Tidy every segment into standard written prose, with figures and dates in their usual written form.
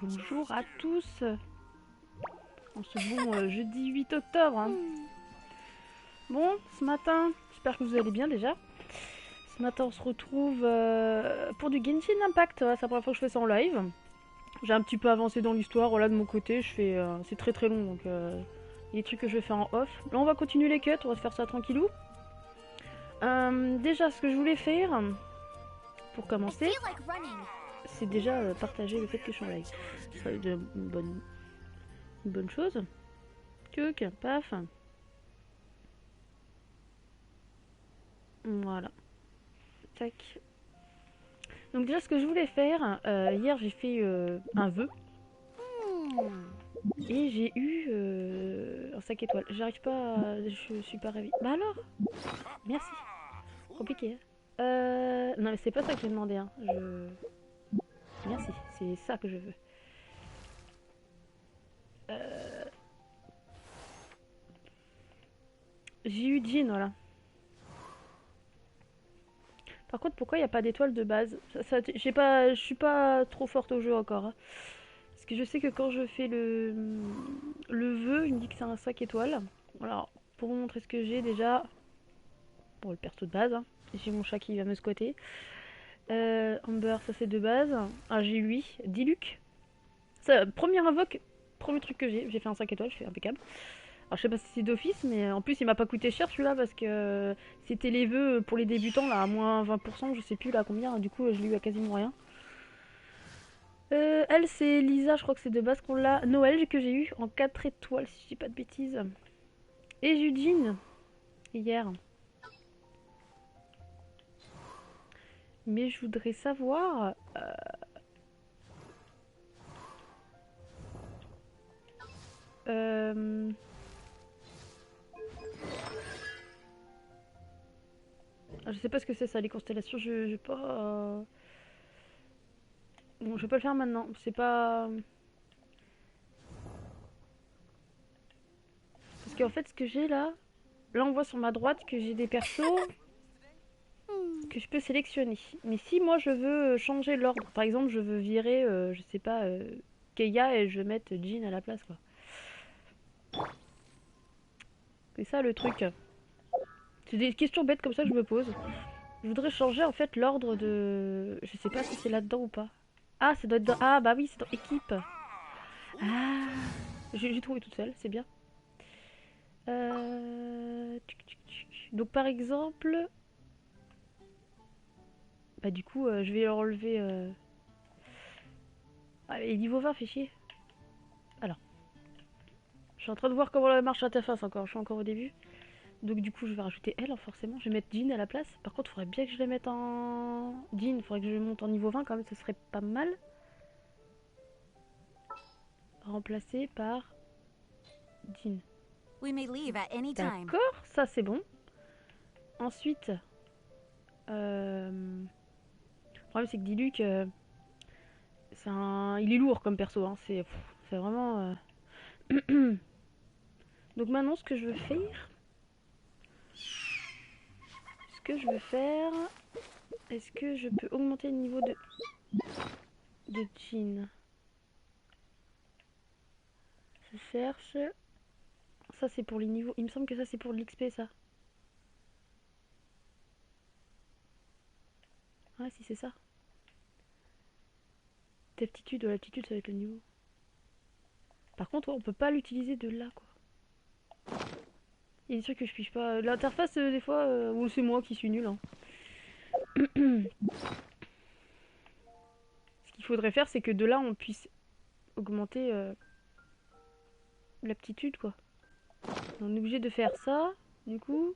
Bonjour à tous. En ce bon jeudi 8 octobre. Hein. Bon, ce matin, j'espère que vous allez bien déjà. Ce matin, on se retrouve pour du Genshin Impact. Ouais, c'est la première fois que je fais ça en live. J'ai un petit peu avancé dans l'histoire. Voilà, de mon côté, je fais. C'est très très long, donc il y a des trucs que je vais faire en off. Là, on va continuer les cuts. On va se faire ça tranquillou. Déjà, ce que je voulais faire pour commencer, c'est déjà partager le fait que je suis en live. Ça serait une bonne chose. Tuc, paf. Voilà. Tac. Donc déjà ce que je voulais faire, hier j'ai fait un vœu. Et j'ai eu un 5 étoiles. J'arrive pas à... Je suis pas ravie. Bah alors. Merci. Compliqué. Hein. Non mais c'est pas ça que j'ai demandé. Hein. Merci. C'est ça que je veux. J'ai eu Jean, voilà. Par contre, pourquoi il n'y a pas d'étoiles de base? Je suis pas trop forte au jeu encore. Hein. Parce que je sais que quand je fais le vœu, il me dit que c'est un 5 étoiles. Alors, pour vous montrer ce que j'ai déjà... Bon, le perso de base. Hein. J'ai mon chat qui va me squatter. Amber, ça c'est de base. Ah, j'ai lui. Diluc. Premier invoque, premier truc que j'ai. J'ai fait un 5 étoiles, je fais impeccable. Alors je sais pas si c'est d'office, mais en plus il m'a pas coûté cher celui-là parce que c'était les vœux pour les débutants là à moins 20%, je sais plus là combien, du coup je l'ai eu à quasiment rien. Elle c'est Lisa, je crois que c'est de base qu'on l'a. Noël que j'ai eu en 4 étoiles si je dis pas de bêtises. Et Judine hier. Mais je voudrais savoir... Je sais pas ce que c'est ça, les constellations, je vais pas... Bon, je vais pas le faire maintenant, c'est pas... Parce qu'en fait, ce que j'ai là... Là, on voit sur ma droite que j'ai des persos que je peux sélectionner. Mais si moi, je veux changer l'ordre, par exemple, je veux virer, je sais pas, Keia et je veux mettre Jean à la place, quoi. C'est ça, le truc. C'est des questions bêtes comme ça que je me pose. Je voudrais changer en fait l'ordre de... Je sais pas si c'est là-dedans ou pas. Ah, ça doit être dans... Ah, bah oui, c'est dans équipe. Ah, j'ai trouvé toute seule, c'est bien. Donc par exemple... Bah du coup, je vais enlever... Allez, niveau 20, fait chier. Alors. Je suis en train de voir comment la marche interface encore, je suis encore au début. Donc du coup je vais rajouter elle hein, forcément, je vais mettre Jean à la place. Par contre il faudrait bien que je la mette en... Jean, il faudrait que je monte en niveau 20 quand même, ce serait pas mal. Remplacé par Jean. D'accord, ça c'est bon. Ensuite, le problème c'est que Diluc, il est lourd comme perso, hein. C'est vraiment... Donc maintenant ce que je veux faire... Est-ce que je peux augmenter le niveau de Jean? Je cherche... Ça c'est pour les niveaux... Il me semble que ça c'est pour l'XP ça. Ouais si c'est ça. D'aptitude, ouais, l'aptitude ça va être le niveau. Par contre ouais, on peut pas l'utiliser de là quoi. Il y a des trucs que je piche pas. L'interface des fois, ou c'est moi qui suis nul. Hein. Ce qu'il faudrait faire c'est que de là on puisse augmenter l'aptitude quoi. On est obligé de faire ça. Du coup,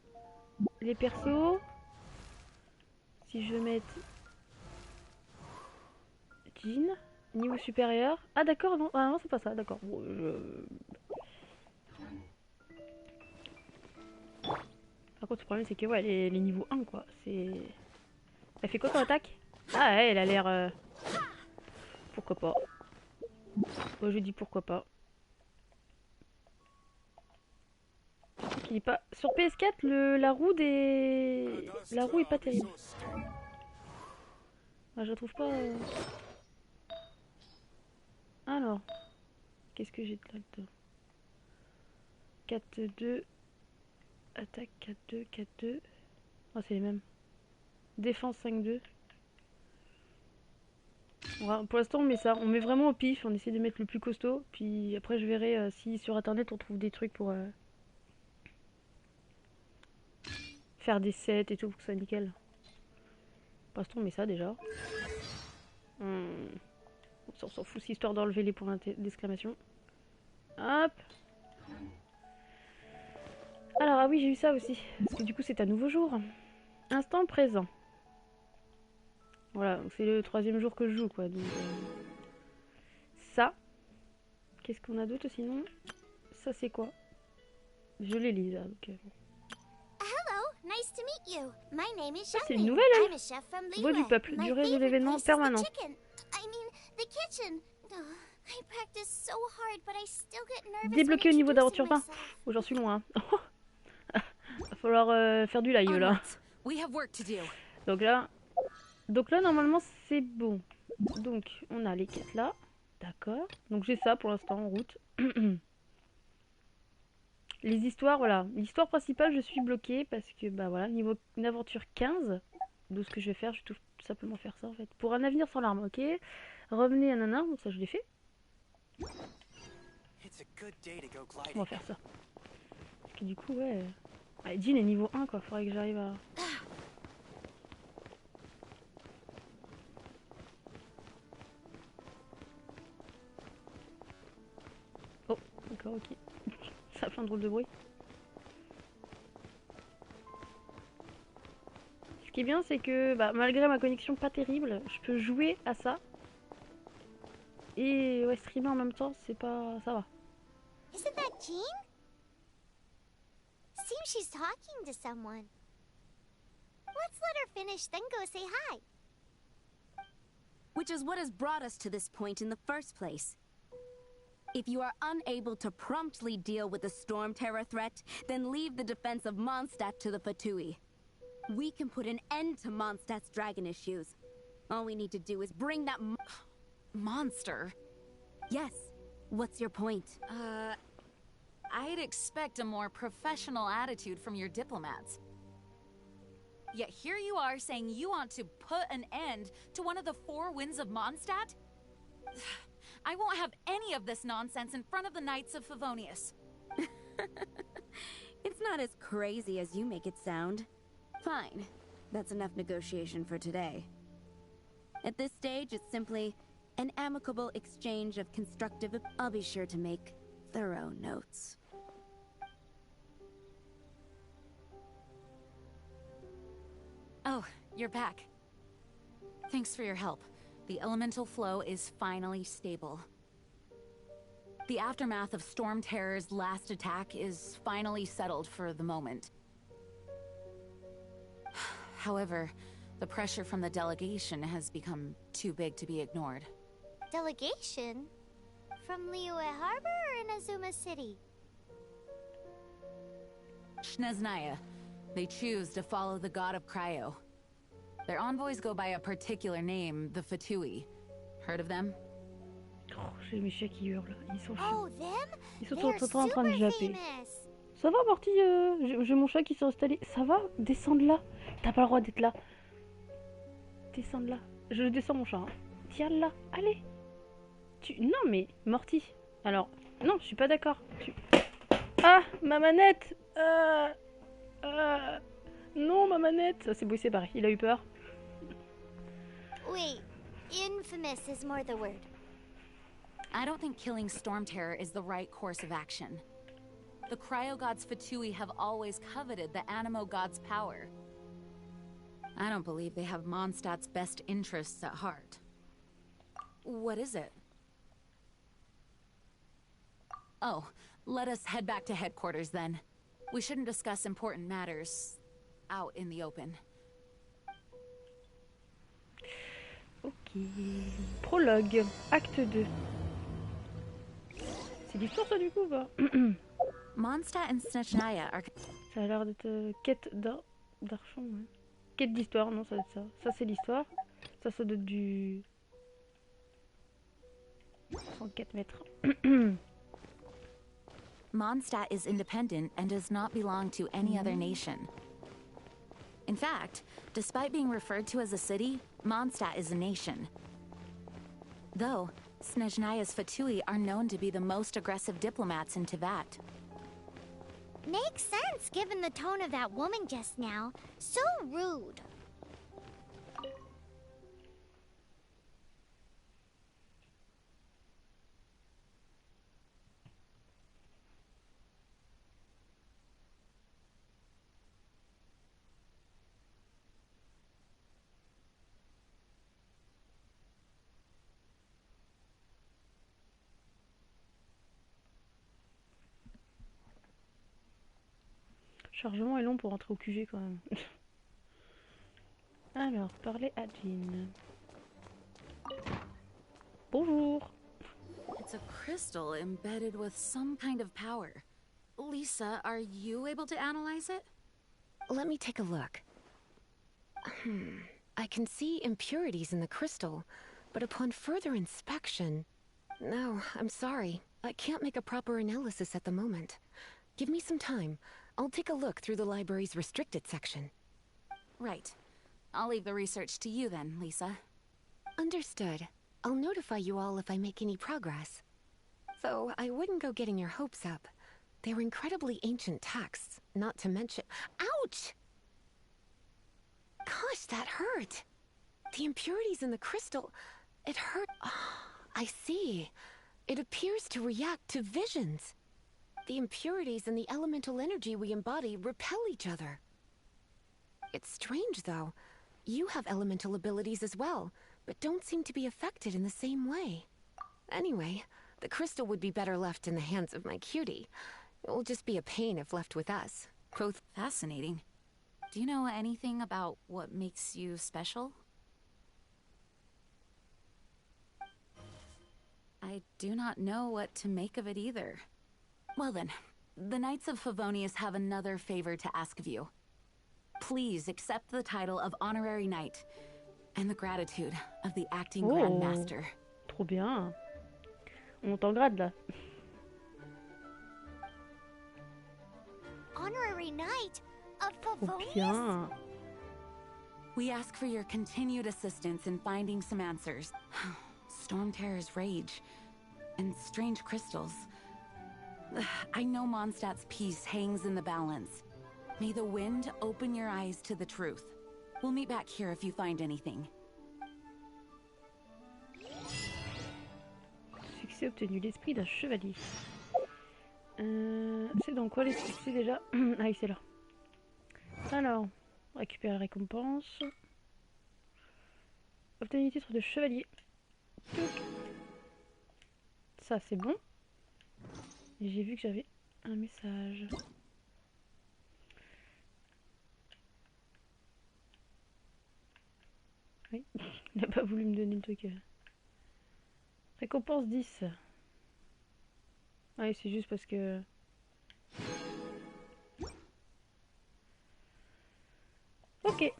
les persos. Si je veux mettre Jean, niveau supérieur. Ah d'accord, non, ah, non c'est pas ça, d'accord. Bon, Par contre, le problème c'est que ouais, les niveaux 1 quoi. C'est. Elle fait quoi comme attaque? Ah ouais, elle a l'air. Pourquoi pas. Moi je dis pourquoi pas. Il est pas... Sur PS4, la roue est pas terrible. Ah, je la trouve pas... Qu'est-ce que j'ai là-dedans? 4-2. Attaque 4-2, 4-2. Oh, c'est les mêmes. Défense 5-2. Pour l'instant, on met ça. On met vraiment au pif. On essaie de mettre le plus costaud. Puis après, je verrai si sur internet on trouve des trucs pour faire des sets et tout pour que ça soit nickel. Pour l'instant, on met ça déjà. On s'en fout, c'est histoire d'enlever les points d'exclamation. Hop. Alors, ah oui, j'ai eu ça aussi. Parce que du coup, c'est un nouveau jour. Instant présent. Voilà, c'est le 3e jour que je joue, quoi. Donc, ça. Qu'est-ce qu'on a d'autre sinon? Ça, c'est quoi? Je les lis là. Okay. Ça, c'est une nouvelle, elle. Voix du peuple. Durée de l'événement permanent. Débloqué au niveau d'aventure 20. Oh, j'en suis loin. Va falloir faire du live là. Donc là, normalement, c'est bon. Donc, on a les quêtes là. D'accord. Donc, j'ai ça pour l'instant en route. Les histoires, voilà. L'histoire principale, je suis bloquée parce que, bah voilà, niveau aventure 15. Donc, ce que je vais faire, je vais tout simplement faire ça en fait. Pour un avenir sans larmes, ok. Revenez à Nana, bon, ça je l'ai fait. On va faire ça. Parce que du coup, ouais. Ah, Jean est niveau 1 quoi, faudrait que j'arrive à. Oh, d'accord, ok. Ça fait un drôle de bruit. Ce qui est bien, c'est que bah, malgré ma connexion pas terrible, je peux jouer à ça. Et ouais, streamer en même temps, c'est pas. Ça va. Isn't that Jean? Seems she's talking to someone. Let's let her finish, then go say hi. Which is what has brought us to this point in the first place. If you are unable to promptly deal with the Storm Terror threat, then leave the defense of Mondstadt to the Fatui. We can put an end to Mondstadt's dragon issues. All we need to do is bring that monster? Yes. What's your point? I'd expect a more professional attitude from your diplomats. Yet here you are saying you want to put an end to one of the 4 winds of Mondstadt? I won't have any of this nonsense in front of the Knights of Favonius. It's not as crazy as you make it sound. Fine. That's enough negotiation for today. At this stage, it's simply an amicable exchange of constructive. I'll be sure to make thorough notes. Oh, you're back. Thanks for your help. The elemental flow is finally stable. The aftermath of Storm Terror's last attack is finally settled for the moment. However, the pressure from the delegation has become too big to be ignored. Delegation? From Liyue Harbor or Inazuma City? Shneznaya. They choose to follow the god of Cryo. Their envoys go by a particular name, the Fatui. Heard of them? Oh, j'ai mes chats qui hurlent. Ils sont Oh, them? Ils sont They're en train de super japper. famous. Ça va, Marty? J'ai mon chat qui s'est installé. Ça va? Descends de là. T'as pas le droit d'être là. Descends de là. Je descends mon chat. Hein. Tiens là. Allez. Non mais, Morty. Alors, non, je suis pas d'accord. Ah, ma manette. Non, ma manette. Ça c'est beau, c'est pareil. Il a eu peur. Wait, infamous is more the word. I don't think killing Storm Terror is the right course of action. The Cryo Gods Fatui have always coveted the Animo God's power. I don't believe they have Mondstadt's best interests at heart. What is it? Oh, let us head back to headquarters then. We shouldn't discuss important matters out in the open. Ok. Prologue. Acte 2. C'est l'histoire ça du coup bah. Mondstadt and Snezhnaya are... Ça a l'air d'être quête d'archon. Ouais. Quête d'histoire, non ça doit être ça. Ça c'est l'histoire. Ça doit être du... 104 mètres. Mondstadt is independent and does not belong to any other nation. In fact, despite being referred to as a city, Mondstadt is a nation. Though, Snezhnaya's Fatui are known to be the most aggressive diplomats in Teyvat. Makes sense given the tone of that woman just now. So rude. Chargement est long pour rentrer au QG quand même. Alors, parler à Jean. Bonjour. It's a crystal embedded with some kind of power. Lisa, are you able to analyze it? Let me take a look. I can see impurities in the crystal, but upon further inspection... No, I'm sorry. I can't make a proper analysis at the moment. Give me some time. I'll take a look through the library's restricted section. Right. I'll leave the research to you then, Lisa. Understood. I'll notify you all if I make any progress. Though I wouldn't go getting your hopes up. They were incredibly ancient texts, not to mention... Ouch! Gosh, that hurt. The impurities in the crystal... It hurt... Oh, I see. It appears to react to visions. The impurities and the elemental energy we embody repel each other. It's strange, though. You have elemental abilities as well, but don't seem to be affected in the same way. Anyway, the crystal would be better left in the hands of my cutie. It will just be a pain if left with us. Both... Fascinating. Do you know anything about what makes you special? I do not know what to make of it either. Well then, the Knights of Favonius have another favor to ask of you. Please accept the title of Honorary Knight and the gratitude of the Acting Grand Master. Trop bien. On monte en grade là. Honorary Knight of Trop Favonius? bien. We ask for your continued assistance in finding some answers. Storm Terror's rage and strange crystals. I know Mondstadt's peace hangs in the balance. May the wind open your eyes to the truth. We'll meet back here if you find anything. Succès obtenu, l'esprit d'un chevalier. C'est dans quoi les succès déjà? Ah oui, c'est là. Alors, récupérer la récompense. Obtenir le titre de chevalier. Ça, c'est bon. Et j'ai vu que j'avais un message. Oui, il n'a pas voulu me donner le truc. Récompense 10. Ouais, c'est juste parce que... Ok.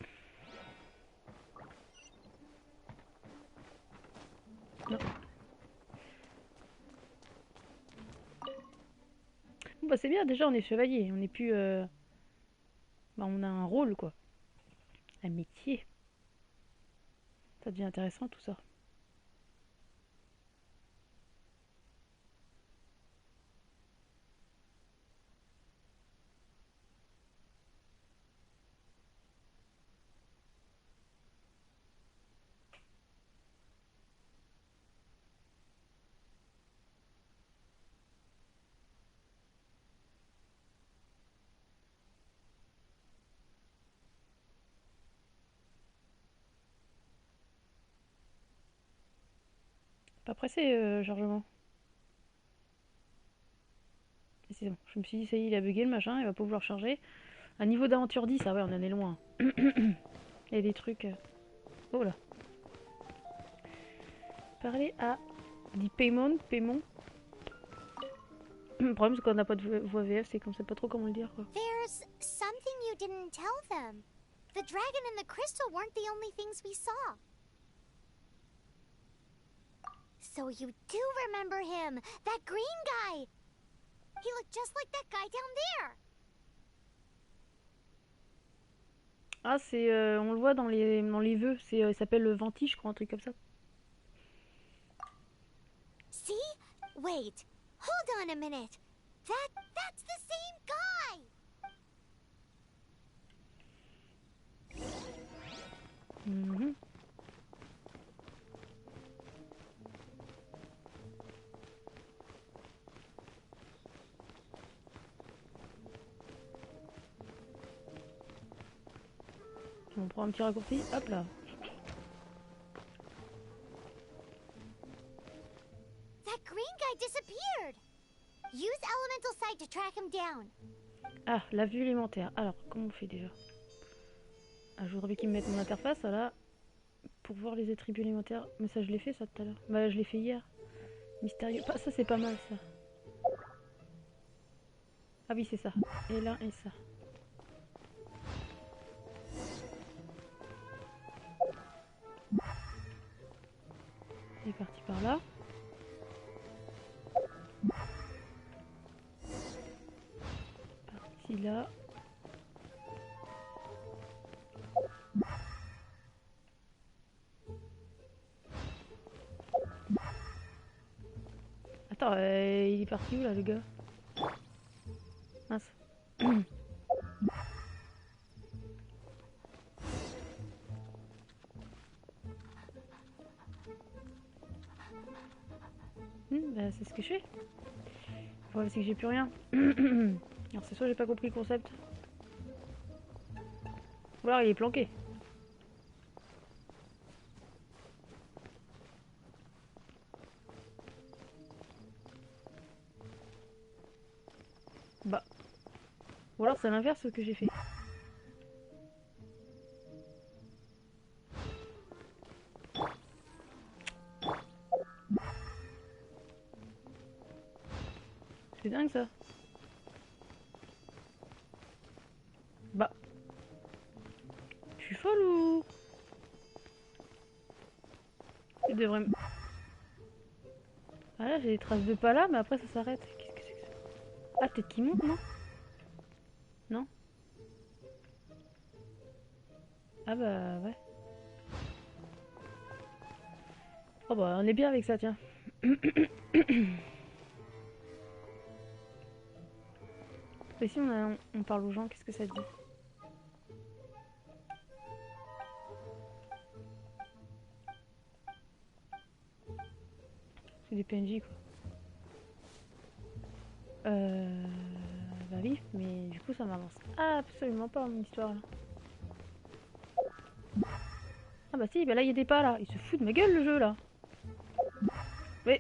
Non. Bon bah c'est bien, déjà on est chevalier, on n'est plus... Bah on a un rôle quoi. Un métier. Ça devient intéressant tout ça. Pas pressé, chargement. Et c'est bon, je me suis dit, ça y est, il a bugué le machin, il va pas vouloir charger. Un niveau d'aventure 10, ah ouais, on en est loin. Il y a des trucs... Oh là. Parler à... Dit paiement. Le problème, c'est qu'on n'a pas de voix VF, c'est qu'on sait pas trop comment le dire, quoi. There's something you didn't tell them. The dragon and the crystal weren't the only things we saw. So you do remember him, that green guy. He looked just like that guy down there. Ah, c'est, on le voit dans les vœux. C'est, il s'appelle le Venti, je crois, un truc comme ça. See? Wait. Hold on a minute. That's the same guy. Mhm. On prend un petit raccourci, hop là. That green guy disappeared. Use elemental sight to track him down. Ah, la vue élémentaire. Alors, comment on fait déjà? Ah, je voudrais qu'il me mette mon interface, là, pour voir les attributs élémentaires. Mais ça, je l'ai fait, ça, tout à l'heure. Bah, je l'ai fait hier. Mystérieux. Ah, ça, c'est pas mal, ça. Ah oui, c'est ça. Et là, et ça. C'est parti par là. Parti là. Attends, il est parti où là, le gars? Mince. Bah, c'est ce que je fais. Le problème, c'est que j'ai plus rien. Alors, c'est soit j'ai pas compris le concept. Ou alors il est planqué. Bah. Ou alors c'est l'inverse ce que j'ai fait. C'est dingue ça. Bah. Je suis folle ou... Il devrait me... Ah là j'ai des traces de pas là mais après ça s'arrête. Qu'est-ce que c'est que ça? Ah peut-être qu'il monte non? Non? Ah bah ouais. Oh bah on est bien avec ça tiens. Et si on parle aux gens, qu'est-ce que ça dit? C'est des PNJ quoi. Bah oui, mais du coup ça m'avance absolument pas mon histoire là. Ah bah si, bah là il y a des pas là. Il se fout de ma gueule le jeu là. Oui.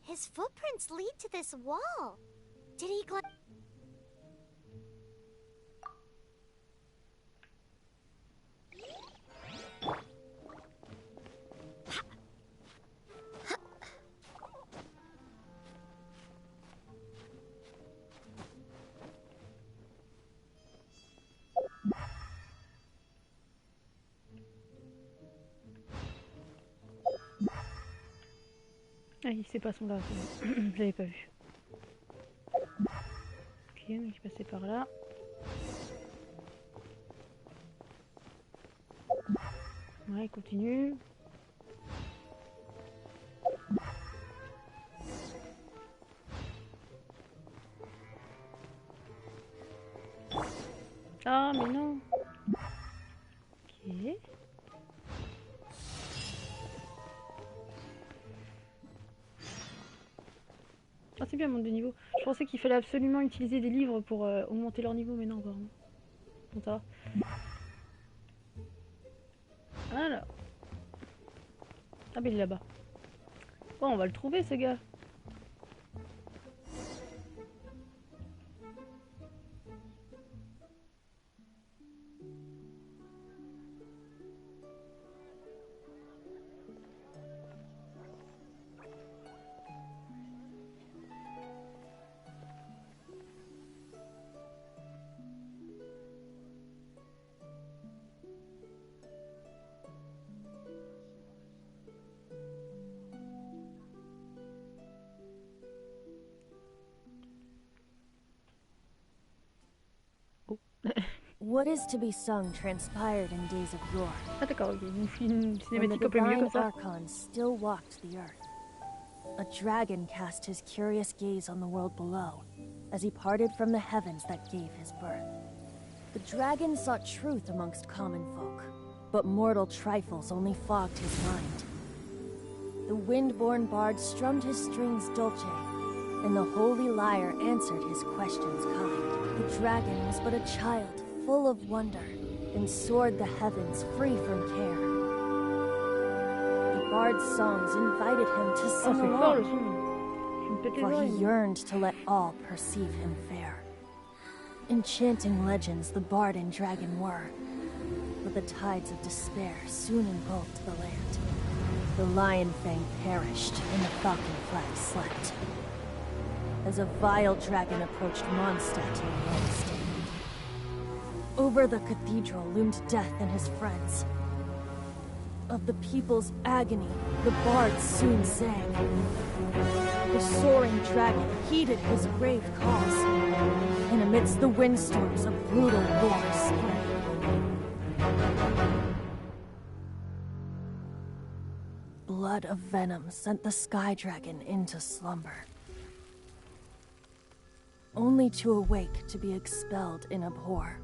His footprints lead to this wall. Did he go... Ah, ces passons là, je l'avais pas vu. Ok, donc il passait par là. Ouais, il continue. Ah, mais non. Ok. Ah, c'est bien, monte de niveau. Je pensais qu'il fallait absolument utiliser des livres pour augmenter leur niveau, mais non, apparemment. Bon, ça va. Alors. Ah, mais il est là-bas. Bon, on va le trouver, ce gars. Oh. What is to be sung transpired in days of yore. Ah d'accord, ok. Une When the cinématique au plein milieu divine comme ça. archon still walked the earth. A dragon cast his curious gaze on the world below, as he parted from the heavens that gave his birth. The dragon sought truth amongst common folk, but mortal trifles only fogged his mind. The wind-born bard strummed his strings dolce, and the holy lyre answered his questions kind. The dragon was but a child, full of wonder, and soared the heavens free from care. The bard's songs invited him to Oh, sing c'est fort le along, son. Tu me pètes les for he oreilles. yearned to let all perceive him fair. Enchanting legends the bard and dragon were, but the tides of despair soon engulfed the land. The lion fang perished, and the falcon flag slept. As a vile dragon approached Mondstadt in West. Over the cathedral loomed death and his friends. Of the people's agony, the bards soon sang. The soaring dragon heeded his grave calls, and amidst the windstorms a brutal war sprang. Blood of venom sent the sky dragon into slumber, only to awake to be expelled in abhor.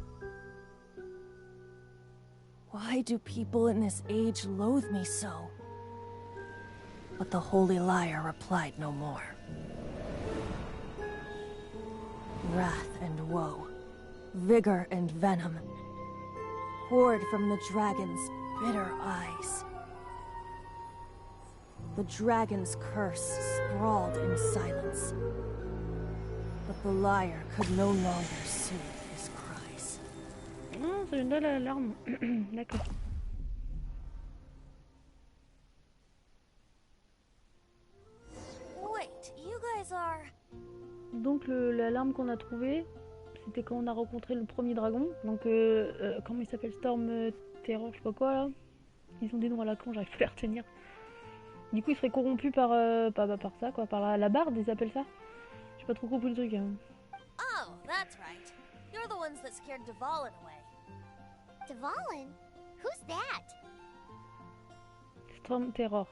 Why do people in this age loathe me so? But the holy lyre replied no more. Wrath and woe, vigor and venom, poured from the dragon's bitter eyes. The dragon's curse sprawled in silence, but the lyre could no longer soothe his cries. Ah, ça donne l'alarme. D'accord. Wait, you guys are... Donc l'alarme qu'on a trouvée, c'était quand on a rencontré le premier dragon. Donc comment il s'appelle, Storm Terror, je sais pas quoi là. Ils ont des noms à la con, j'arrive pas à les retenir. Du coup il serait corrompu par par ça quoi, par la barde ils appellent ça. J'ai pas trop compris le truc. Hein. Oh, that's right. You're the ones that scared Dvalin away. Dvalin? Who's that? Storm Terror.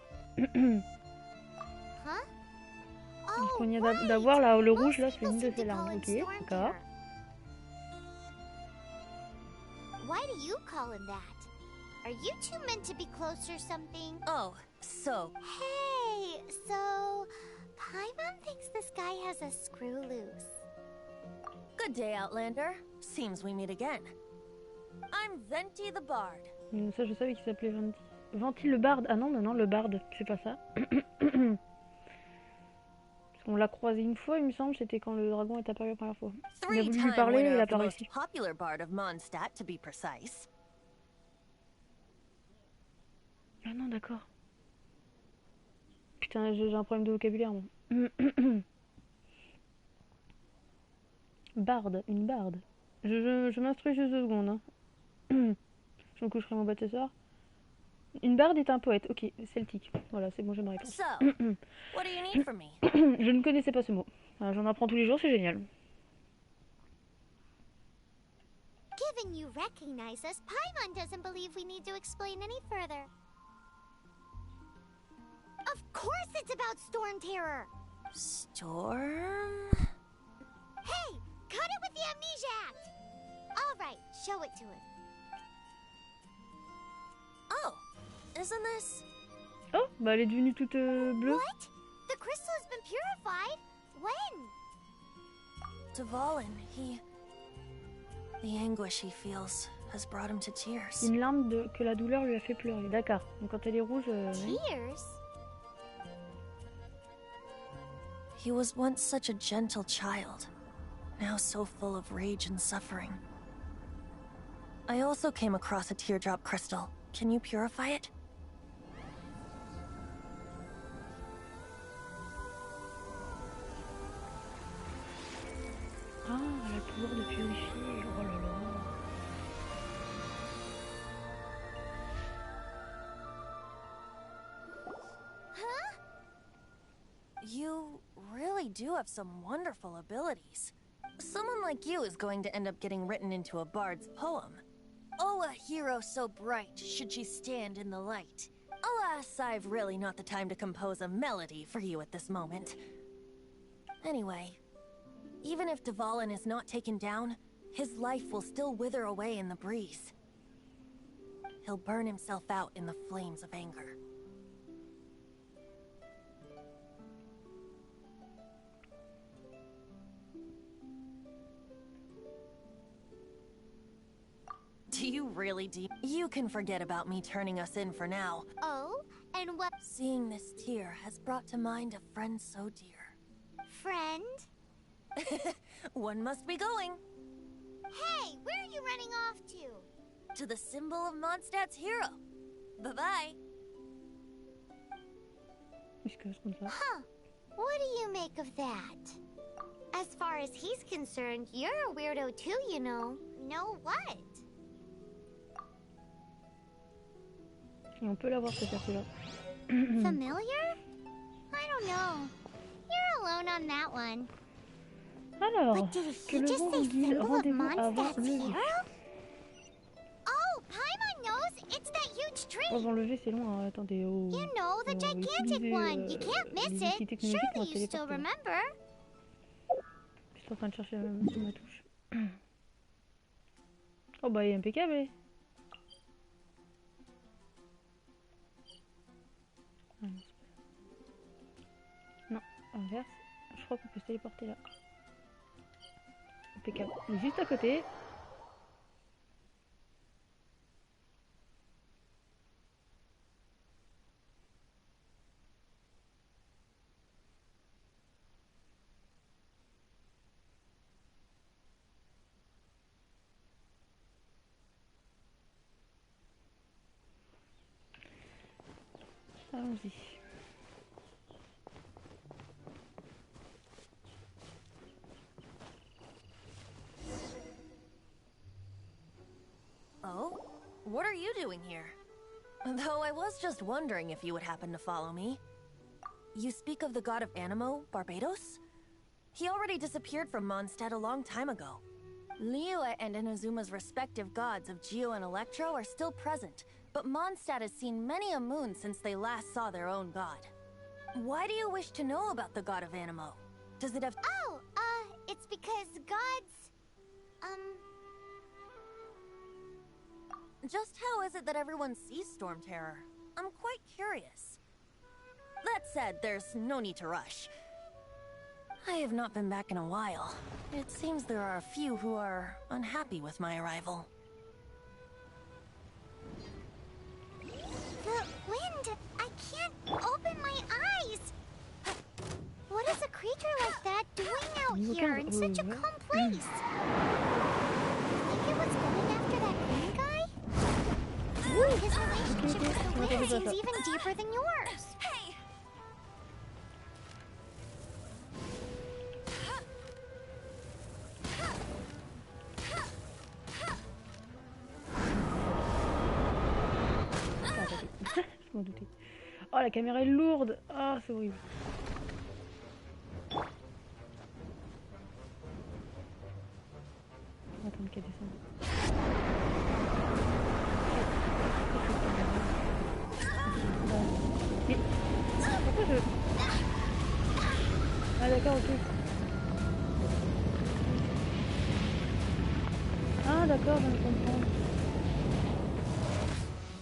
Huh? Donc Oh, on y a right. d'avoir là le rouge là, Most c'est une de people ces seem to larmes. call him Ok, Storm d'accord. Terror. Why do you call him that? Are you two meant to be close or something? Oh, so Hey, so Paimon thinks this guy has a screw loose. good day, Outlander. Seems we meet again. I'm Venti the Bard. Ça je savais qu'il s'appelait Venti. Venti le barde. Ah non, non, le barde, c'est pas ça. On l'a croisé une fois, il me semble, c'était quand le dragon est apparu la première fois. Il a voulu lui Three-time parler, winner il a of the pas most réussi. popular bard of Mondstadt, to be precise. Ah non, d'accord. Putain, j'ai un problème de vocabulaire, moi. Barde, une barde. Je m'instruis juste 2 secondes. Hein. Je me coucherai mon bas ce soir. Une barde est un poète, ok, celtique. Voilà, c'est bon, j'ai ma réponse. So, what do you need from me? Je ne connaissais pas ce mot. J'en apprends tous les jours, c'est génial. Given you recognize us, Paimon doesn't believe we need to explain any further. Of course it's about Storm Terror! Storm? Hey! Cut it with the Amnesia Act! Alright, show it to him. Oh, isn't this? Oh, bah elle est devenue toute bleue. What? The crystal has been purified? When? Dvalin, the anguish he feels has brought him to tears. Une larme que la douleur lui a fait pleurer. D'accord. Donc quand elle est rouge. Oui. Tears? He was once such a gentle child, now so full of rage and suffering. I also came across a teardrop crystal. Can you purify it? Ah, elle a le pouvoir de purifier. Oh là là. You really do have some wonderful abilities. Someone like you is going to end up getting written into a bard's poem. Oh, a hero so bright, should she stand in the light. Alas, I've really not the time to compose a melody for you at this moment. Anyway, even if Dvalin is not taken down, his life will still wither away in the breeze. He'll burn himself out in the flames of anger. Do you really You can forget about me turning us in for now. Oh, and what? Seeing this tear has brought to mind a friend so dear. Friend? One must be going. Hey, where are you running off to? To the symbol of Mondstadt's hero. Bye-bye. Huh. What do you make of that? As far as he's concerned, you're a weirdo too, you know. Know what? Et on peut l'avoir cette là. Familiar? I don't know. You're alone on that one. Alors, But did que he le just vent say vous guide, symbol of rendez-vous avant Mondstadt's le lever. hero? Oh, Paimon knows! It's that huge tree! Avant le lever, c'est loin, attendez. Oh, You know, the on va gigantic utiliser, one! You can't miss les outils it! technologiques pour Surely se you still téléporter. remember? Je suis en train de chercher sur ma touche. Oh bah il est impeccable. Eh. Ah, non, c'est pas ça. Non, inverse. Je crois qu'on peut se téléporter là. Impeccable. Il est juste à côté. Allons-y. Oh? What are you doing here? Though I was just wondering if you would happen to follow me. You speak of the god of Animo, Barbados? He already disappeared from Mondstadt a long time ago. Liyue and Inazuma's respective gods of Geo and Electro are still present, but Mondstadt has seen many a moon since they last saw their own god. Why do you wish to know about the god of Animo? Does it have— Oh, it's because gods... Just how is it that everyone sees Storm Terror? I'm quite curious. That said, there's no need to rush. I have not been back in a while. It seems there are a few who are unhappy with my arrival. The wind! I can't open my eyes! What is a creature like that doing out here in such a calm place? Think it was going after that green guy? His relationship with the wind seems even deeper than yours. Hey! Je m'en doutais. Oh la caméra est lourde. Ah c'est horrible. On va attendre qu'elle descende. Mais pourquoi je... Ah d'accord, ok. Ah d'accord, je viens de comprendre.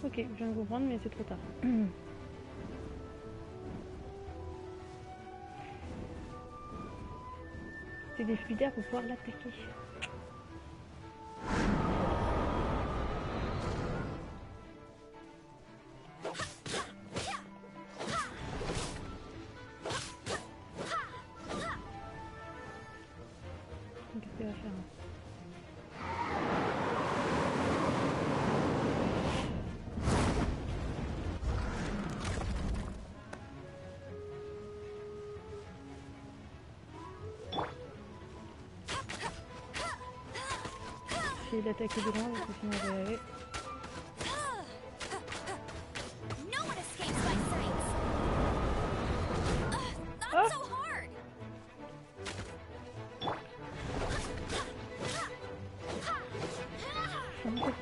Ok, je viens de comprendre, mais c'est trop tard. C'est des flux d'air pour pouvoir l'attaquer. Qu'est-ce qu'elle va faire hein? Essayer d'attaquer de loin parce que sinon on va y aller. No one escapes my sights. Not Ah! so hard.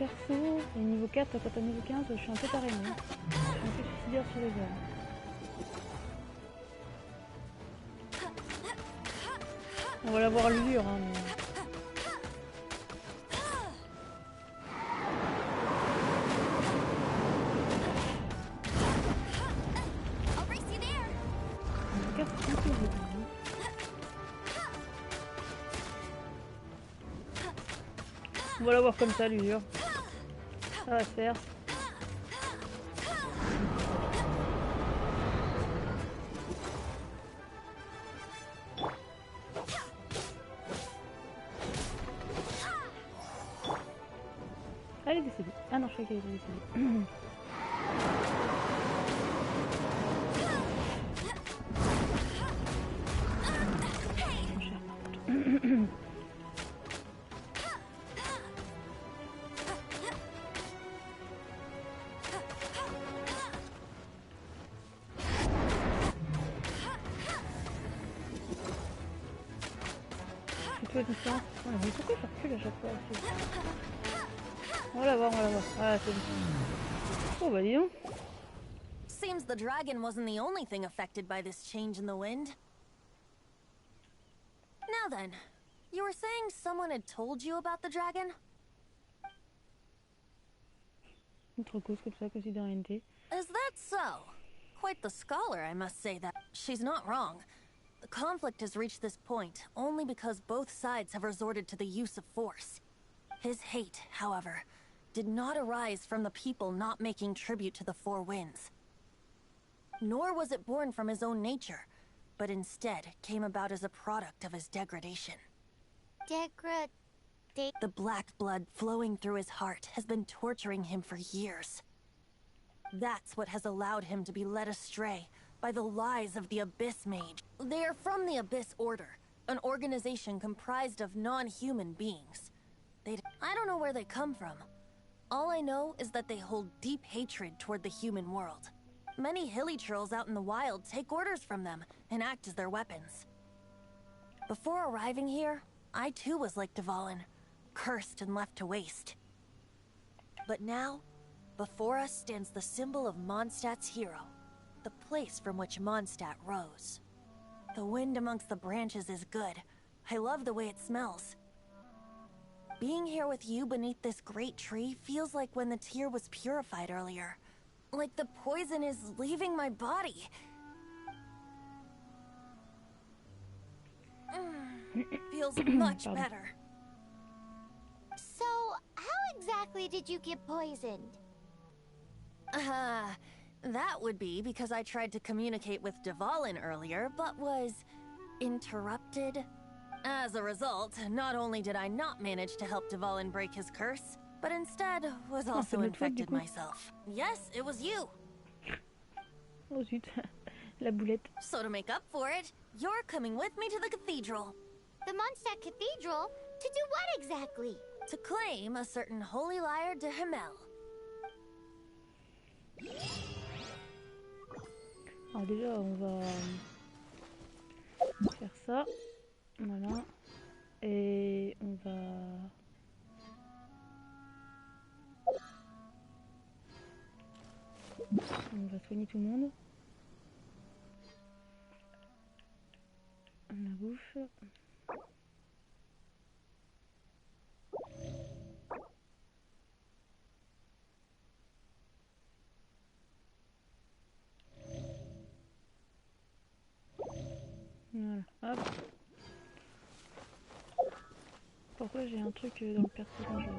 perso, et niveau 4, quand t'as niveau 15, je suis un peu taré, moi. Je suis un peu suicidaire sur les airs. On va l'avoir l'usure, hein, mais... En tout cas, c'est un peu vite, hein. On va l'avoir comme ça, l'usure. Ça va se faire. Elle est décédée. Ah non, je croyais qu'elle était décédée. Plutôt à distance. Ouais, mais pourquoi je recule à chaque fois aussi? On va la voir, on va la voir. Ah, c'est bon. Oh bah dis donc. Seems the dragon wasn't the only thing affected by this change in the wind. Now then, you were saying someone had told you about the dragon? Autre cause comme ça, cause d'identité. Is that so? Quite the scholar, I must say that. She's not wrong. The conflict has reached this point only because both sides have resorted to the use of force. His hate, however, did not arise from the people not making tribute to the Four Winds. Nor was it born from his own nature, but instead came about as a product of his degradation. The black blood flowing through his heart has been torturing him for years. That's what has allowed him to be led astray by the lies of the Abyss Mage. They are from the Abyss Order, an organization comprised of non-human beings. I don't know where they come from. All I know is that they hold deep hatred toward the human world. Many hilly trolls out in the wild take orders from them and act as their weapons. Before arriving here, I too was like Dvalin, cursed and left to waste. But now, before us stands the symbol of Mondstadt's hero, the place from which Mondstadt rose. The wind amongst the branches is good. I love the way it smells. Being here with you beneath this great tree feels like when the tear was purified earlier. Like the poison is leaving my body. Feels much better. So, how exactly did you get poisoned? That would be because I tried to communicate with Dvalin earlier, but was interrupted. As a result, not only did I not manage to help Dvalin break his curse, but instead was also infected myself. Yes, it was you. Oh zut, la boulette. So to make up for it, you're coming with me to the cathedral. The Mondstadt Cathedral? To do what exactly? To claim a certain holy lyre de Himmel. Alors déjà, on va faire ça. Voilà. Et on va... soigner tout le monde. La bouffe. Voilà, hop. Pourquoi j'ai un truc dans le personnage là.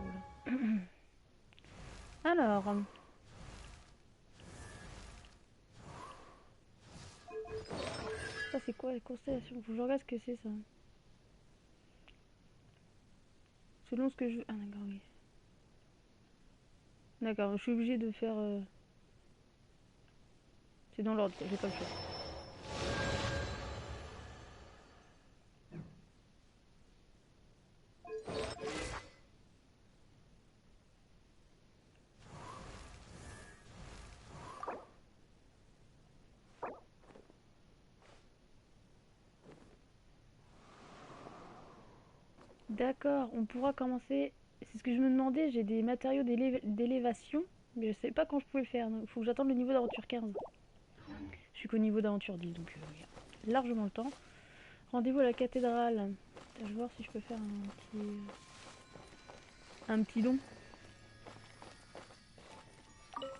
Alors. Ça c'est quoi les constellations? Faut que je regarde ce que c'est ça. Selon ce que je... Ah d'accord, oui. D'accord, je suis obligée de faire... C'est dans l'ordre, j'ai pas le choix. D'accord, on pourra commencer C'est ce que je me demandais, j'ai des matériaux d'élévation, mais je sais pas quand je pouvais le faire. Il faut que j'attende le niveau d'aventure 15. Je suis qu'au niveau d'aventure 10, donc il y a largement le temps. Rendez-vous à la cathédrale. Je vais voir si je peux faire un petit don.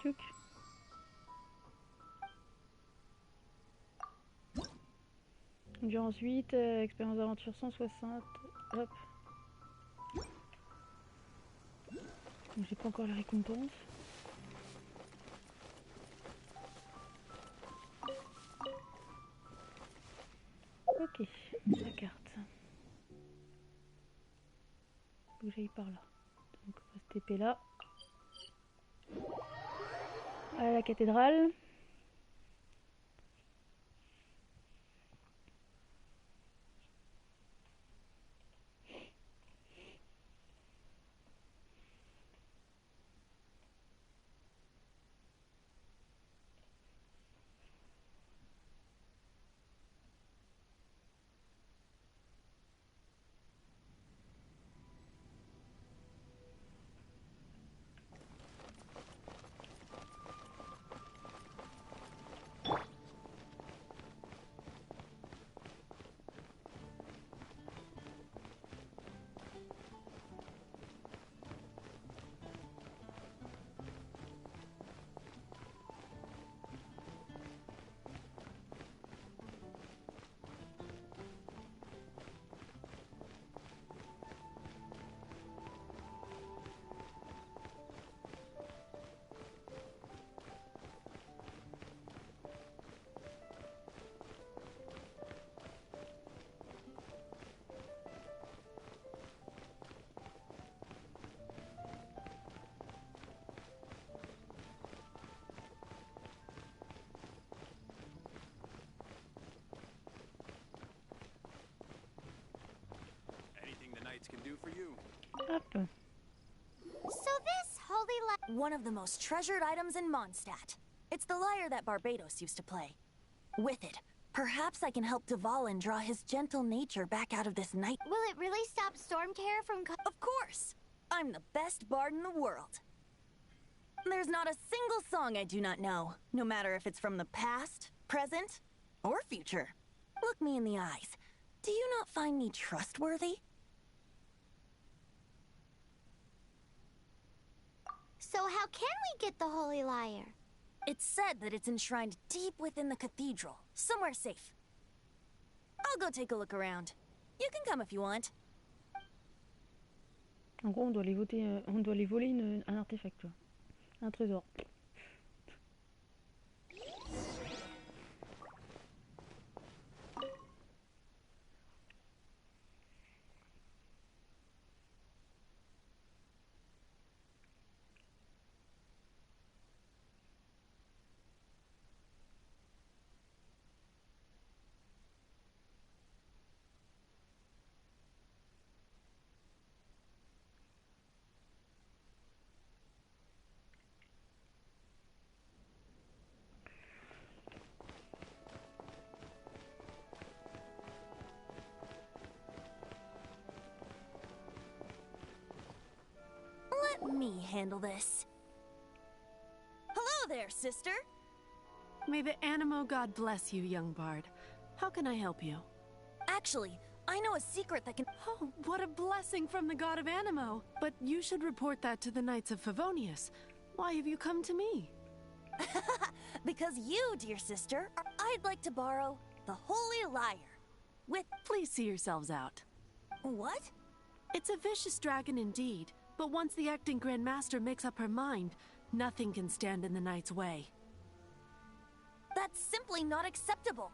Tchouk. Endurance 8, expérience d'aventure 160. Hop. J'ai pas encore la récompense. Ok, la carte. Faut que j'aille par là. Donc on va se TP là. À la cathédrale. Can do for you. Hop. So this holy light... One of the most treasured items in Mondstadt. It's the lyre that Barbados used to play. With it, perhaps I can help Dvalin draw his gentle nature back out of this night. Will it really stop Storm Terror from... Of course! I'm the best bard in the world. There's not a single song I do not know, no matter if it's from the past, present, or future. Look me in the eyes. Do you not find me trustworthy? So how can we get the holy lyre? It's said that it's enshrined deep within the cathedral, somewhere safe. I'll go take a look around. You can come if you want. En gros, on doit aller voler un artefact, tu vois. Un trésor. Let me handle this. Hello there, sister. May the Animo god bless you, young bard. How can I help you? Actually, I know a secret that can... Oh, what a blessing from the god of Animo! But you should report that to the Knights of Favonius. Why have you come to me? Because you, dear sister, I'd like to borrow the holy lyre. With... Please see yourselves out. What? It's a vicious dragon indeed, but once the acting Grand Master makes up her mind, nothing can stand in the Knight's way. That's simply not acceptable.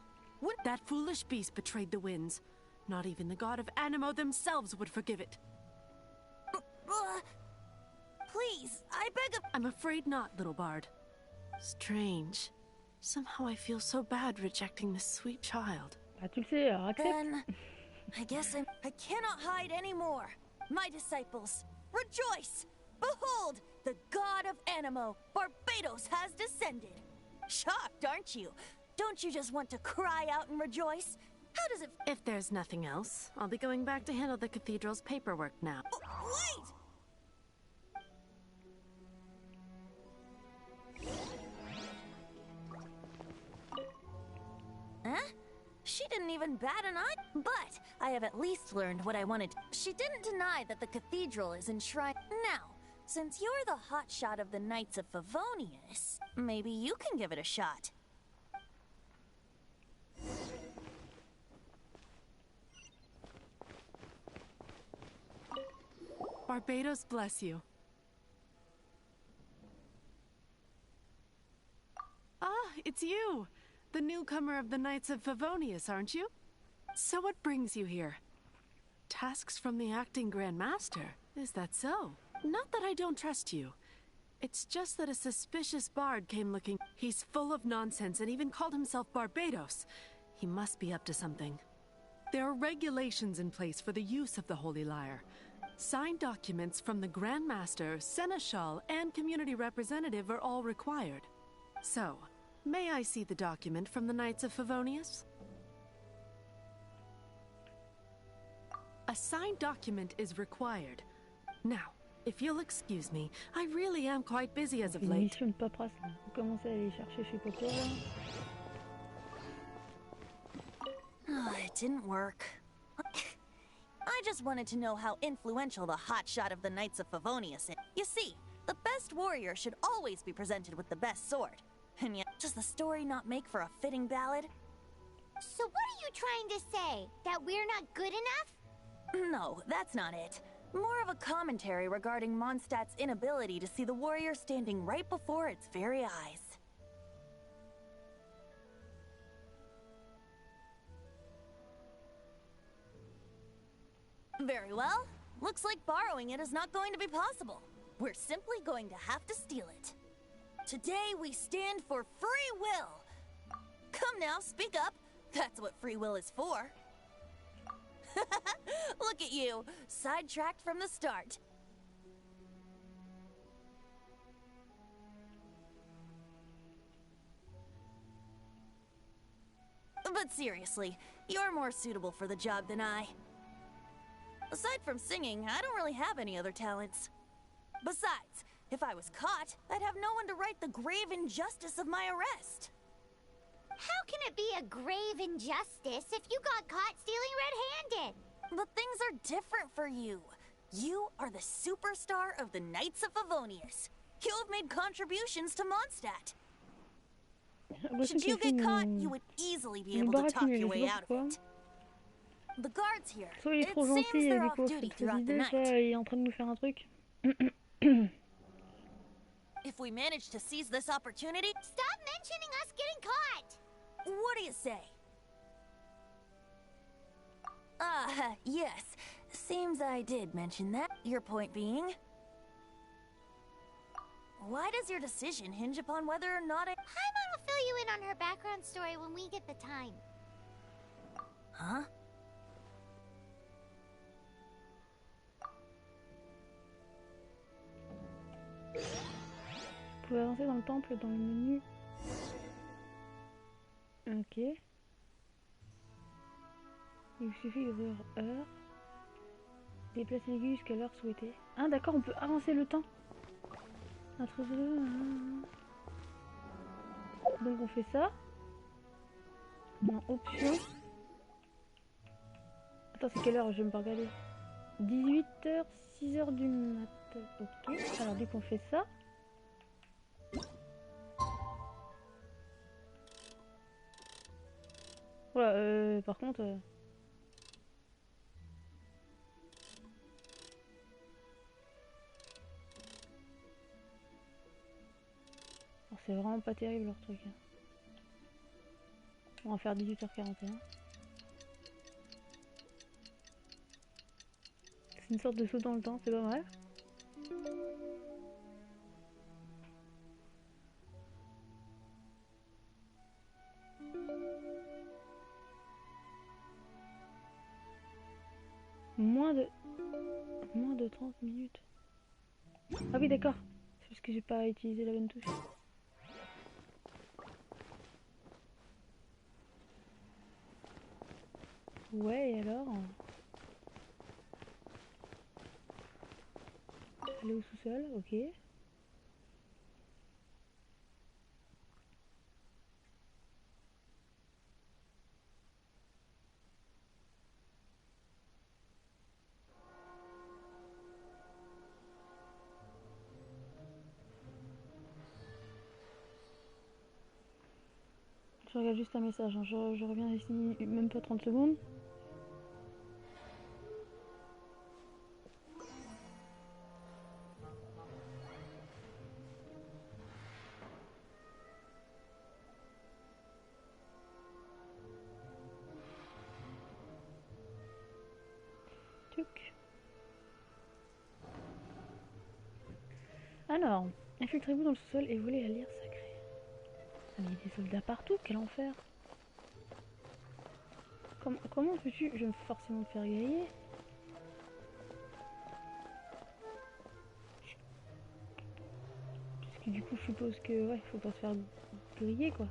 That foolish beast betrayed the winds. Not even the god of Animo themselves would forgive it. Please, I beg of... I'm afraid not, little bard. Strange. Somehow I feel so bad rejecting this sweet child. Bah, tu le sais, alors accepte. Then, I guess I cannot hide anymore. My disciples, rejoice! Behold, the god of Animo, Barbados, has descended. Shocked, aren't you? Don't you just want to cry out and rejoice? How does it... If there's nothing else, I'll be going back to handle the cathedral's paperwork now. Wait! Huh? She didn't even bat an eye. But I have at least learned what I wanted. She didn't deny that the cathedral is enshrined. Now, since you're the hotshot of the Knights of Favonius, maybe you can give it a shot. Barbados bless you. Ah, it's you! The newcomer of the Knights of Favonius, aren't you? So what brings you here? Tasks from the acting Grand Master? Is that so? Not that I don't trust you. It's just that a suspicious bard came looking. He's full of nonsense and even called himself Barbados. He must be up to something. There are regulations in place for the use of the Holy Lyre. Signed documents from the Grand Master, Seneschal, and community representative are all required. So, may I see the document from the Knights of Favonius? A signed document is required. Now, if you'll excuse me, I really am quite busy as of Une late. mission de paperasse là. Vous commencez à aller chercher je sais pas quoi là. Oh, it didn't work. I just wanted to know how influential the hotshot of the Knights of Favonius is. You see, the best warrior should always be presented with the best sword. And yet, does the story not make for a fitting ballad? So what are you trying to say? That we're not good enough? No, that's not it. More of a commentary regarding Mondstadt's inability to see the warrior standing right before its very eyes. Very well. Looks like borrowing it is not going to be possible. We're simply going to have to steal it. Today we stand for free will. Come now, speak up. That's what free will is for. Look at you, sidetracked from the start. But seriously, you're more suitable for the job than I. Aside from singing, I don't really have any other talents. Besides, if I was caught, I'd have no one to right the grave injustice of my arrest. How can it be a grave injustice if you got caught stealing red-handed? But things are different for you. You are the superstar of the Knights of Favonius. You have made contributions to Mondstadt. Should you get caught, you would easily be able to talk your way out of it. The guards here, Soit il est it trop seems gentil et they're du off coup duty c'est très throughout the idée, night. soit il est en train de nous faire un truc. If we manage to seize this opportunity, Stop mentioning us getting caught! what do you say? Yes. Seems I did mention that. Your point being? Why does your decision hinge upon whether or not I... Paimon will fill you in on her background story when we get the time. Huh? Vous pouvez avancer dans le temple dans le menu. Ok. Il vous suffit d'ouvrir heure. Déplacer l'aiguille jusqu'à l'heure souhaitée. Ah d'accord, on peut avancer le temps. Donc on fait ça. Non, option. Attends, c'est quelle heure? Je vais me pas regarder. 18h, 6h du mat. Ok. Alors dès qu'on fait ça. Voilà, par contre... Alors, c'est vraiment pas terrible leur truc. Hein. On va faire 18h41. C'est une sorte de saut dans le temps, c'est pas mal. Moins de 30 minutes. Ah oui d'accord. C'est parce que j'ai pas utilisé la bonne touche. Ouais et alors? Aller au sous-sol, ok. Je regarde juste un message, hein. Je reviens ici même pas 30 secondes. Tuc. Alors, infiltrez-vous dans le sous-sol et volez la lyre sacrée. Ah, mais il y a des soldats partout, quel enfer! Comment peux-tu... Je vais forcément me faire griller. Parce que du coup, je suppose que... Ouais, faut pas se faire griller, quoi.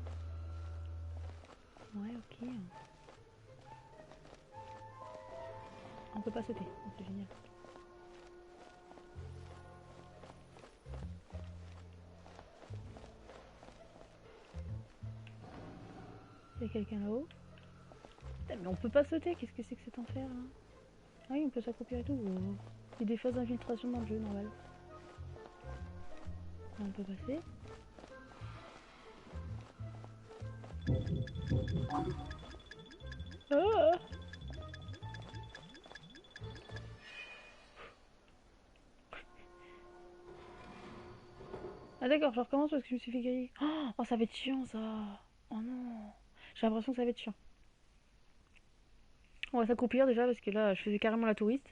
Ouais, ok. On peut pas sauter, c'est génial. Il y a quelqu'un là-haut. Putain, mais on peut pas sauter, qu'est-ce que c'est que cet enfer là? Ah oui, on peut s'accroupir et tout. Oh. Il y a des phases d'infiltration dans le jeu, normal. On peut passer. Oh. Ah d'accord, je recommence parce que je me suis fait griller. Oh, ça va être chiant ça. Oh non. J'ai l'impression que ça va être chiant. On va s'accroupir déjà parce que là, je faisais carrément la touriste.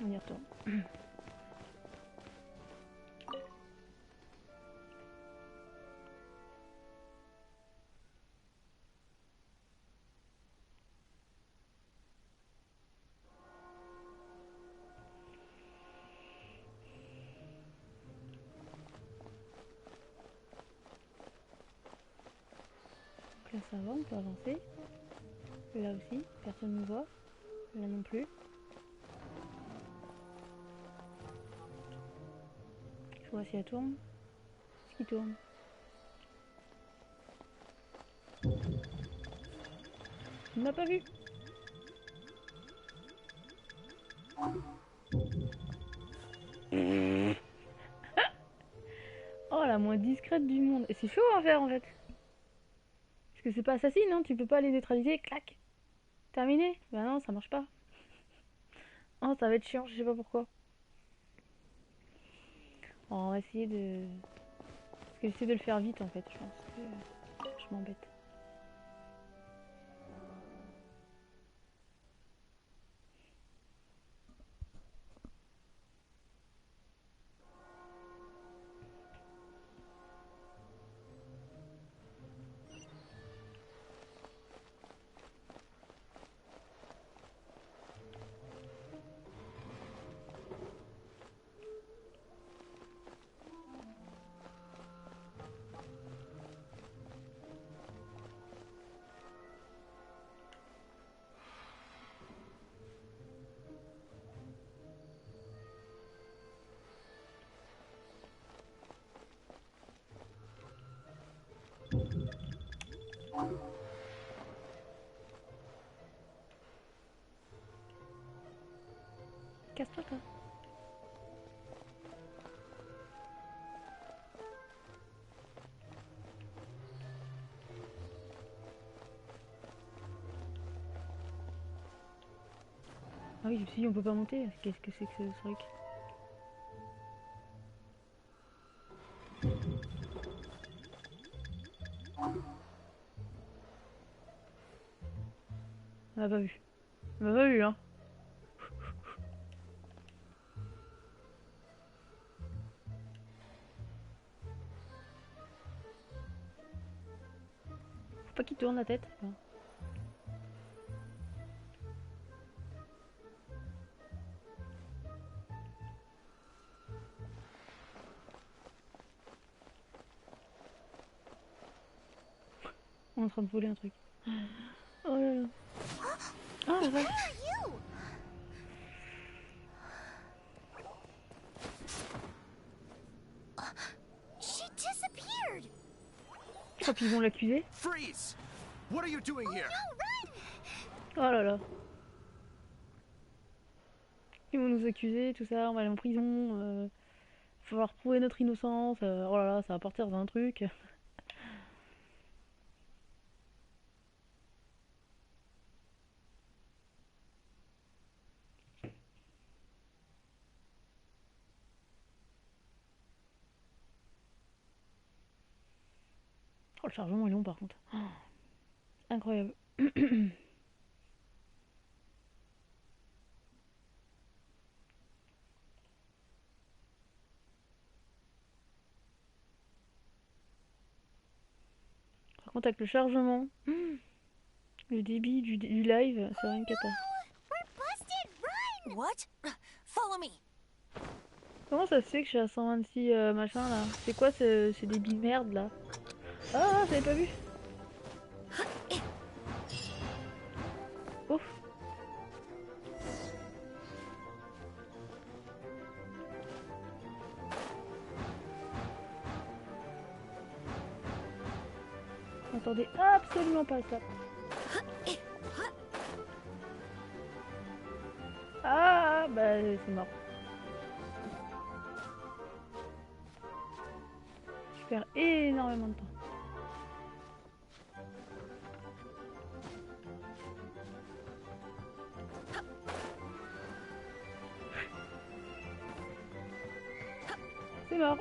On y retourne. Donc là ça va, on peut avancer. Là aussi, personne ne nous voit. Là non plus. Je vois si elle tourne. Est-ce qu'il tourne? Il m'a pas vu. Oh, la moins discrète du monde. Et c'est chaud à faire en fait. Parce que c'est pas assassin, hein. Tu peux pas les neutraliser. Clac. Terminé. Bah non, ça marche pas. Oh, ça va être chiant, je sais pas pourquoi. Bon, on va essayer de... Parce que j'essaie de le faire vite en fait. Je pense que je m'embête. Casse-toi toi. Ah oui, je me suis dit on peut pas monter. Qu'est-ce que c'est que ce truc? On m'a pas vu. On m'a pas vu, hein. Faut pas qu'il tourne la tête. Non. On est en train de voler un truc. Oh là là. Ah la vache. She disappeared. Oh, puis ils vont l'accuser. Freeze! What are you doing here? Oh là là. Ils vont nous accuser, tout ça, on va aller en prison. falloir prouver notre innocence. Oh là là, ça va partir dans un truc. Oh, le chargement est long par contre. Oh, incroyable. Par contre, avec le chargement, le débit du live, c'est rien cata. What? Follow me. Comment ça se fait que je suis à 126 machin là? C'est quoi ces débits de merde là? Ah, j'avais pas vu. Ouf. Attendez absolument pas ça. Ah, bah c'est mort. Je perds énormément de temps. C'est mort.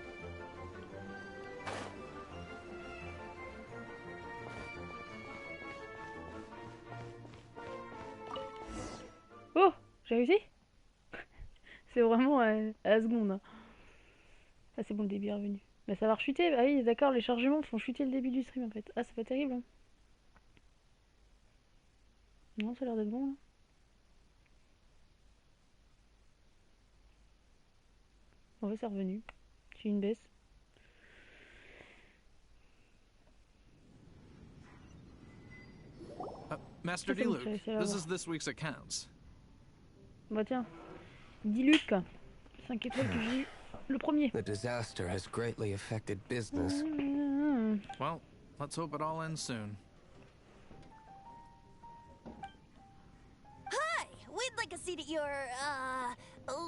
Oh, j'ai réussi. C'est vraiment à la seconde. Hein. Ah, c'est bon, le débit est revenu. Mais ça va rechuter. Ah oui, d'accord, les chargements font chuter le débit du stream en fait. Ah, c'est pas terrible. Hein. Non, ça a l'air d'être bon. Là. Ouais, c'est revenu. J'ai une baisse. Master C'est bon, D-Luke, j'ai réussi à l'avoir. this is this week's accounts. Bah tiens, Diluc, 5 étoiles que j'ai eu le premier. The disaster has greatly affected business. Well, let's hope it all ends soon. Hi! We'd like a seat at your,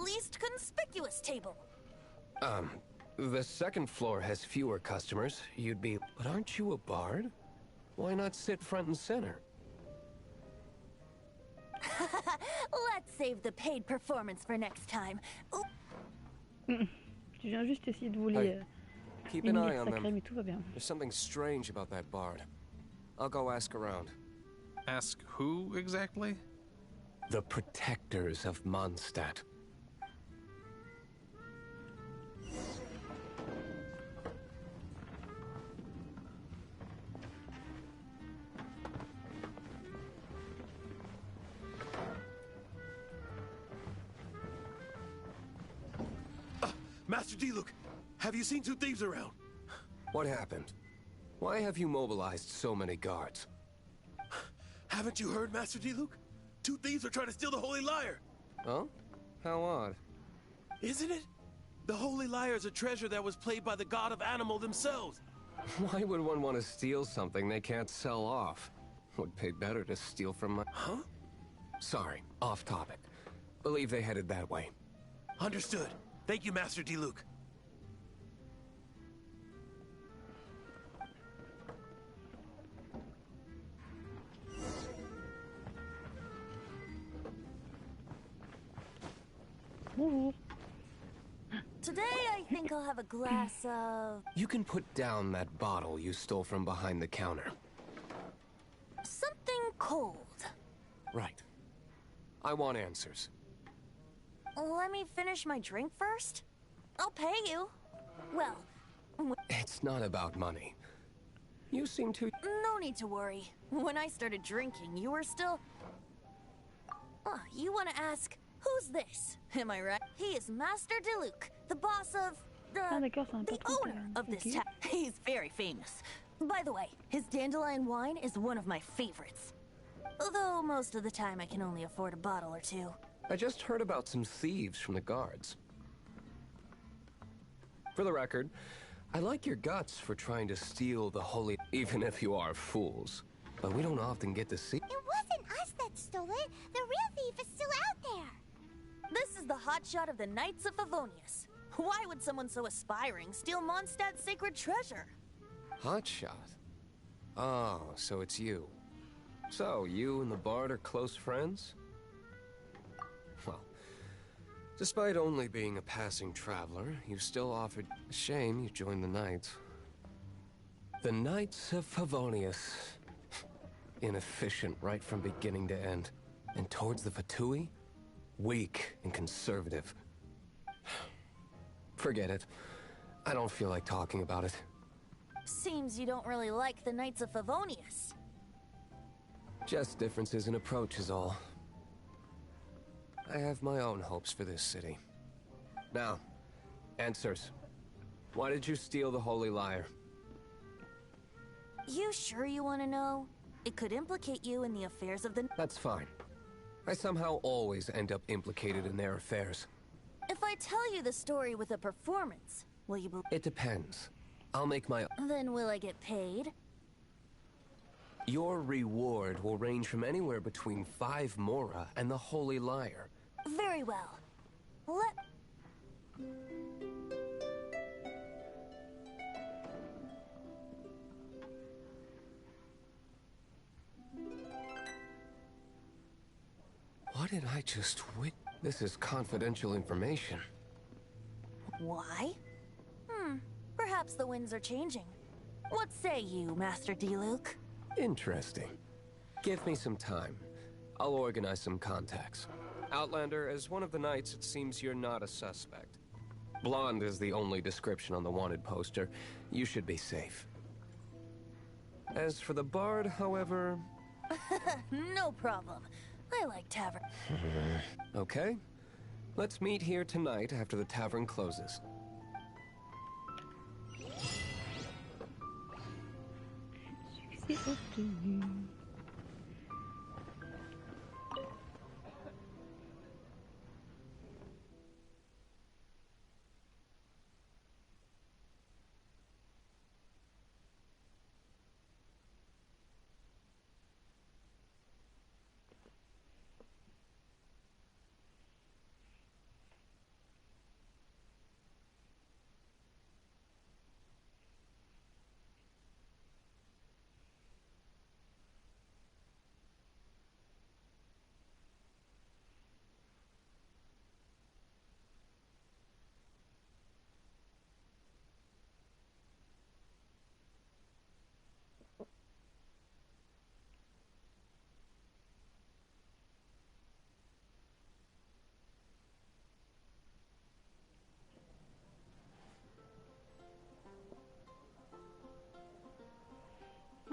least conspicuous table. The second floor has fewer customers. You'd be... But aren't you a bard? Why not sit front and center? Let's save the paid performance for next time. Tu viens juste essayer de voler Hey, keep an une eye mire on sacrée, them. mais tout va bien. There's something strange about that bard. I'll go ask around. Ask who exactly? The protectors of Mondstadt. Master D-Luke, have you seen two thieves around? What happened? Why have you mobilized so many guards? Haven't you heard, Master D-Luke? Two thieves are trying to steal the Holy Lyre. Huh? How odd. Isn't it? The Holy Lyre is a treasure that was played by the god of animal themselves. Why would one want to steal something they can't sell off? Would pay better to steal from my... Huh? Sorry, off topic. Believe they headed that way. Understood. Thank you, Master D-Luke. Bonjour. Today I think I'll have a glass of... You can put down that bottle you stole from behind the counter. something cold. Right. I want answers. Let me finish my drink first. I'll pay you. Well, It's not about money. You seem to... no need to worry. When I started drinking, you were still... Oh, you want to ask, who's this? Am I right? He is Master DeLuke, the boss of... Ah d'accord, c'est un the patron. owner of this Ok. town. He's very famous. By the way, his dandelion wine is one of my favorites. Although most of the time I can only afford a bottle or two. I just heard about some thieves from the guards. For the record, I like your guts for trying to steal the holy... even if you are fools. But we don't often get to see... It wasn't us that stole it. The real thief is still out there. This is the hotshot of the Knights of Favonius. Why would someone so aspiring steal Mondstadt's sacred treasure? Hotshot. Oh, so it's you. So, you and the Bard are close friends? Well, despite only being a passing traveler, you still offered... Shame you joined the Knights. The Knights of Favonius. Inefficient right from beginning to end. And towards the Fatui? Weak and conservative. Forget it. I don't feel like talking about it. Seems you don't really like the Knights of Favonius. Just differences in approach is all. I have my own hopes for this city. Now, answers. Why did you steal the Holy Lyre? You sure you want to know? It could implicate you in the affairs of the... That's fine. I somehow always end up implicated in their affairs. If I tell you the story with a performance, will you believe... It depends. I'll make my... Then will I get paid? Your reward will range from anywhere between 5 Mora and the Holy Lyre. Very well. Let... What did I just wit? This is confidential information. Why? Perhaps the winds are changing. What say you, Master D-Luke? Interesting. Give me some time. I'll organize some contacts. Outlander, as one of the Knights, it seems you're not a suspect. Blonde is the only description on the wanted poster. You should be safe. As for the Bard, however... No problem. I like tavern. Okay. Let's meet here tonight after the tavern closes.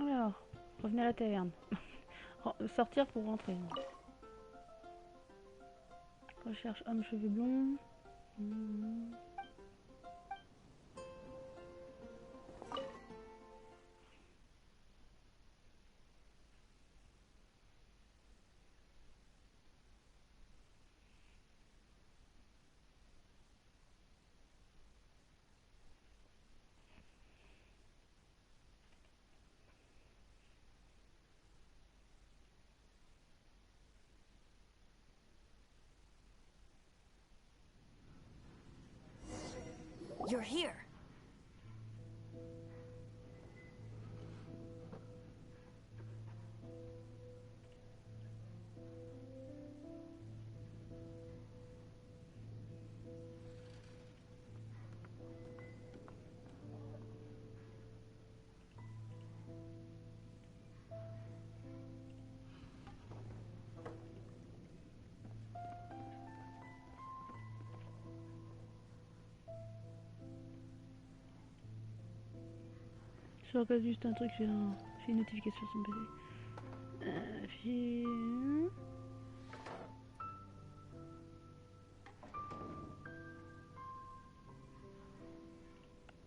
Alors, revenez à la taverne. Sortir pour rentrer. Recherche homme cheveux blonds. You're here. Je regarde juste un truc, j'ai une notification sur mon PC.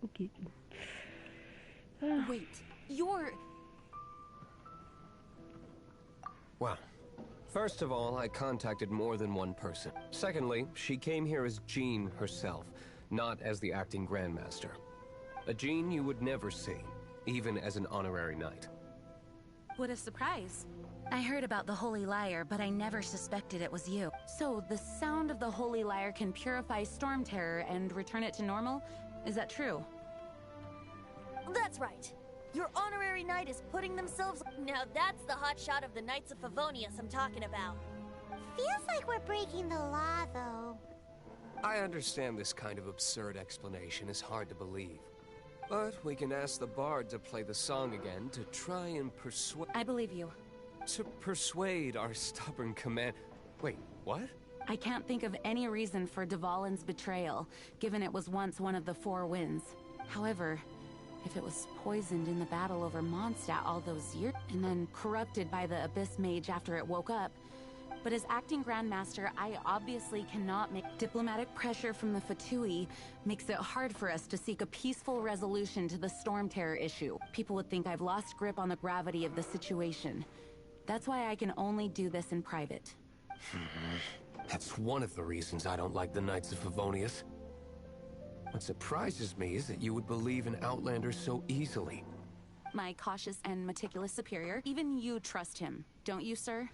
Ok. Wait, you're... Well, first of all, I contacted more than one person. Secondly, she came here as Jean herself, not as the acting Grandmaster. A Jean you would never see, even as an honorary knight. What a surprise. I heard about the Holy Lyre, but I never suspected it was you. So, the sound of the Holy Lyre can purify storm terror and return it to normal? Is that true? That's right. Your honorary knight is putting themselves... Now that's the hot shot of the Knights of Favonius I'm talking about. Feels like we're breaking the law, though. I understand this kind of absurd explanation is hard to believe. But we can ask the bard to play the song again to try and persuade... I believe you. To persuade our stubborn command... Wait, what? I can't think of any reason for Dvalin's betrayal, given it was once one of the Four Winds. However, if it was poisoned in the battle over Mondstadt all those years, and then corrupted by the Abyss Mage after it woke up, but as acting Grandmaster, I obviously cannot make diplomatic pressure from the Fatui makes it hard for us to seek a peaceful resolution to the Storm Terror issue. People would think I've lost grip on the gravity of the situation. That's why I can only do this in private. That's one of the reasons I don't like the Knights of Favonius. What surprises me is that you would believe in Outlanders so easily. My cautious and meticulous superior, even you trust him, don't you, sir?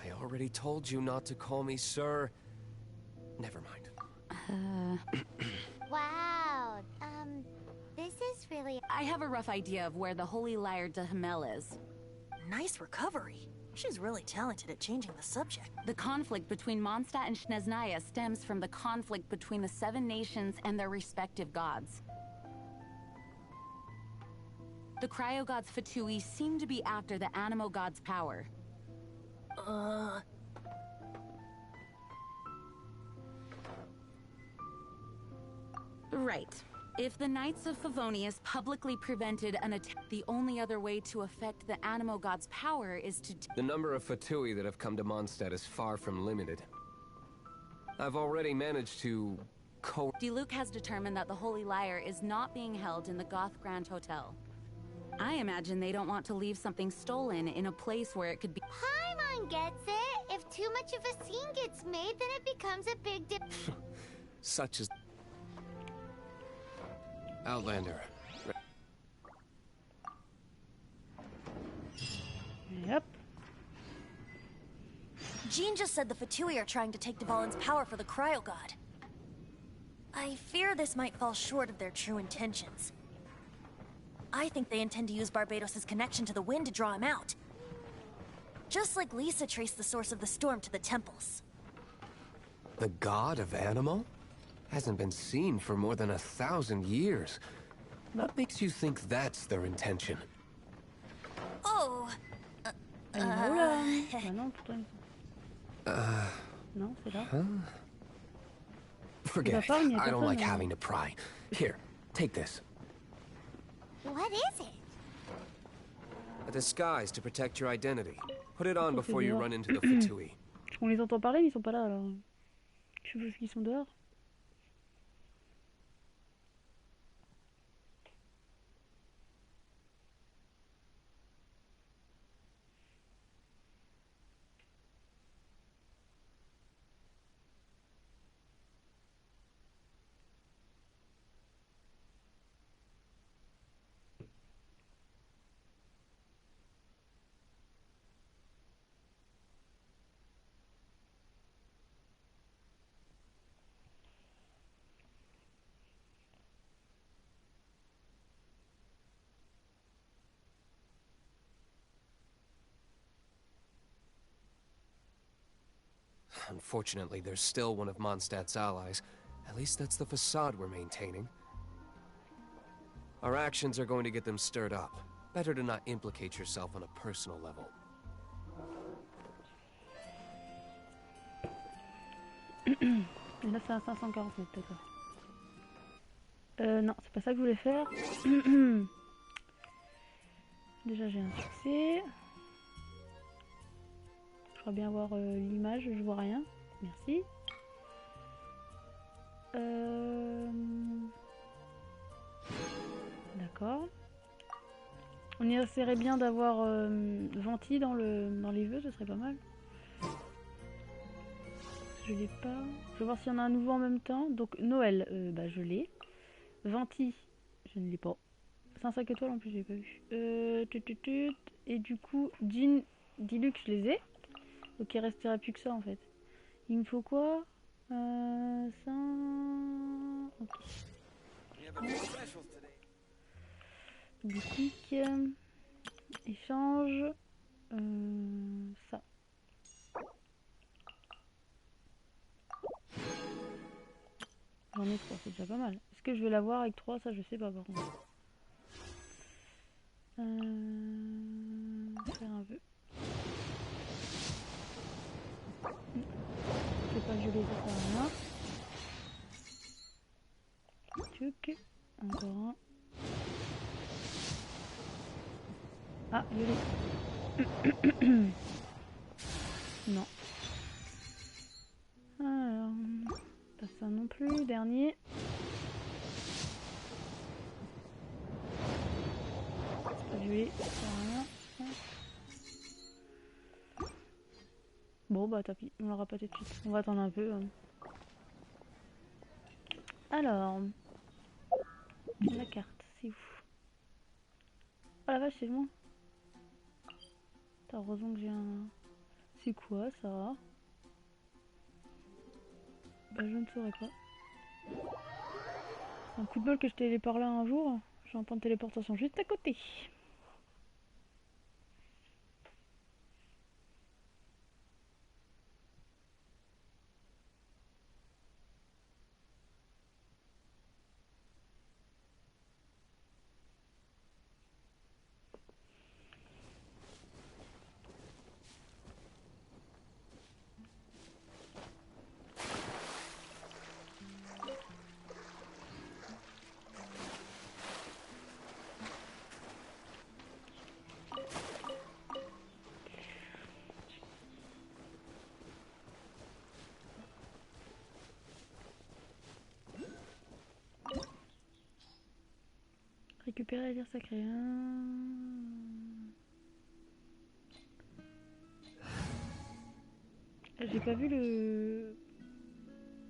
I already told you not to call me sir. Never mind. Wow, this is really... I have a rough idea of where the Holy Lyre de Hamel is. Nice recovery. She's really talented at changing the subject. The conflict between Mondstadt and Snezhnaya stems from the conflict between the Seven Nations and their respective gods. The cryo-gods Fatui seem to be after the Animo god's power. Right. If the Knights of Favonius publicly prevented an attack, the only other way to affect the Animo god's power is to... The number of Fatui that have come to Mondstadt is far from limited. I've already managed to... Diluc has determined that the Holy Lyre is not being held in the Goth Grand Hotel. I imagine they don't want to leave something stolen in a place where it could be... Paimon gets it. If too much of a scene gets made, then it becomes a big Such as... Outlander. Yep. Jean just said the Fatui are trying to take Dvalin's power for the Cryo God. I fear this might fall short of their true intentions. I think they intend to use Barbados' connection to the wind to draw him out. Just like Lisa traced the source of the storm to the temples. The god of Animo? Hasn't been seen for more than 1,000 years. What makes you think that's their intention? Oh... Oula. Bah non, pourtant... Non, c'est là. Forget it. I don't like having to pry. Here, take this. What is it? A disguise to protect your identity. Put it on before you run into the Fatui. On les entend parler, mais ils sont pas là, alors... Je suppose qu'ils sont dehors. Unfortunately, there's still one of Mondstadt's allies. At least that's the facade we're maintaining. Our actions are going to get them stirred up. Better to not implicate yourself on a personal level. Et là c'est un 549, d'accord. Non, c'est pas ça que je voulais faire. Déjà j'ai un succès. Je voudrais bien voir l'image, je vois rien. Merci. D'accord. On essaierait bien d'avoir Venti dans les vœux, ce serait pas mal. Je l'ai pas. Je vais voir s'il y en a un nouveau en même temps. Donc Noël, bah je l'ai. Venti, je ne l'ai pas. C'est un 5 étoiles en plus, j'ai pas vu. Et du coup, Jean, dis-lui que je les ai. Donc il resterait plus que ça en fait. Il me faut quoi? Ça... Ok. Boutique. Échange. Ça. J'en ai 3, c'est déjà pas mal. Est-ce que je vais l'avoir avec 3? Ça je sais pas par contre. Faire un vœu. Je vais pas violer, ça sert à rien. Tchouk. Encore un. Ah, violet. Non. Alors, pas ça non plus. Dernier. C'est pas violet, ça sert à rien. Bon bah tant pis, on l'aura pas tout de suite. On va attendre un peu. Alors, la carte, c'est où? Oh la vache, c'est loin. T'as heureusement que j'ai un... C'est quoi ça? Bah je ne saurais pas. Un coup de bol que je t'ai allé par là un jour. J'ai un point de téléportation juste à côté. Récupérer la lire sacrée. J'ai pas vu le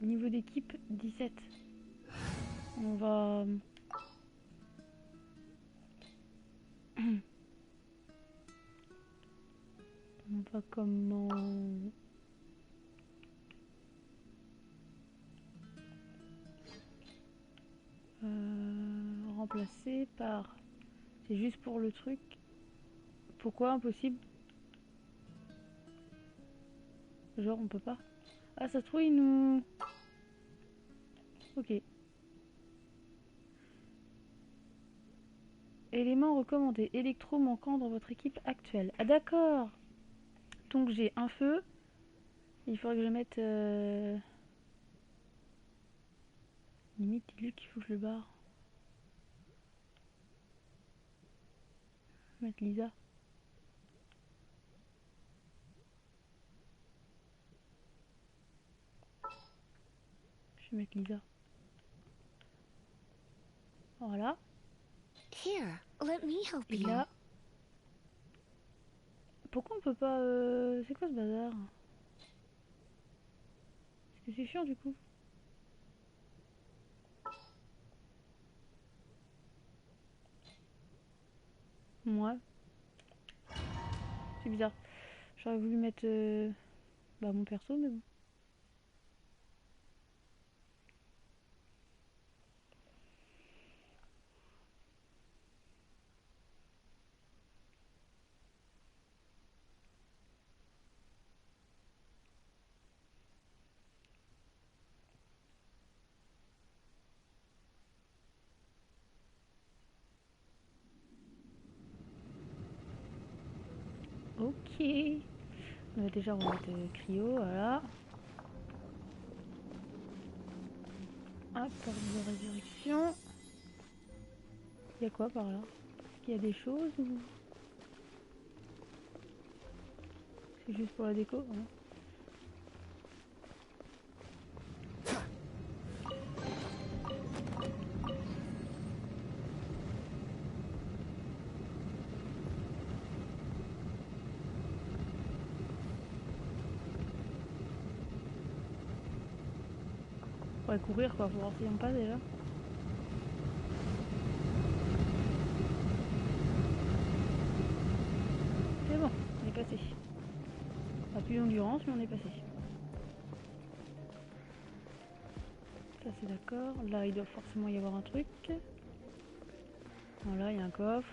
niveau d'équipe 17. On va... On va comment... remplacer par... C'est juste pour le truc. Pourquoi impossible? Genre on peut pas. Ah ça se trouve il nous... Ok. Éléments recommandés. Électro manquant dans votre équipe actuelle. Ah d'accord. Donc j'ai un feu. Il faudrait que je mette... Limite dis-lui qu'il faut que je le barre. Je vais mettre Lisa. Je vais mettre Lisa. Voilà. Here, let me help Et you. là... Pourquoi on peut pas... C'est quoi ce bazar? Est-ce que c'est chiant du coup? Moi. C'est bizarre. J'aurais voulu mettre bah, mon perso, mais bon. Ok. On va déjà remettre cryo, voilà. Hop, porte de résurrection. Il y a quoi par là? Est-ce qu'il y a des choses ou... C'est juste pour la déco, hein. On va courir quoi, pour voir si on passe déjà. passé. Pas plus d'endurance, mais on est passé. Ça c'est d'accord. Là il doit forcément y avoir un truc. Voilà, il y a un coffre.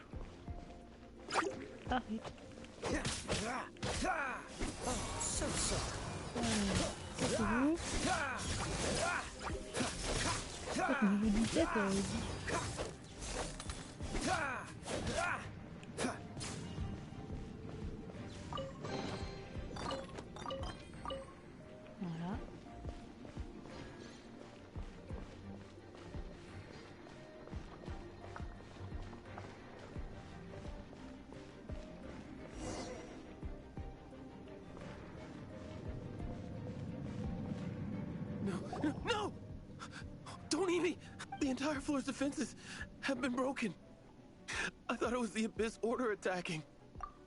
Ah oui. Ça c'est vous. Ça c'est niveau 17. Voilà. No! Don't eat me! The entire floor's defenses have been broken. I thought it was the Abyss Order attacking.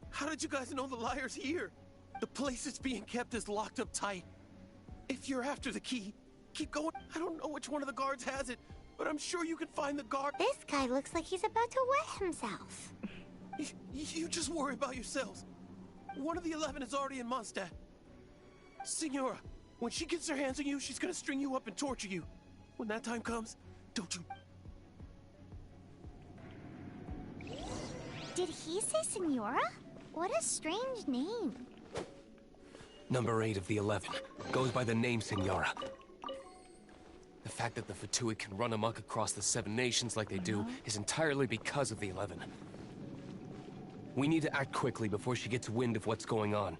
How did you guys know the liar's here? The place is being kept is locked up tight. If you're after the key, keep going. I don't know which one of the guards has it, but I'm sure you can find the guard. This guy looks like he's about to wet himself. You just worry about yourselves. One of the 11 is already in Mondstadt. Signora, when she gets her hands on you, she's gonna string you up and torture you. When that time comes, don't you... Did he say Senora? What a strange name. Number 8 of the 11 goes by the name Senora. The fact that the Fatui can run amok across the 7 nations like they do is entirely because of the 11. We need to act quickly before she gets wind of what's going on.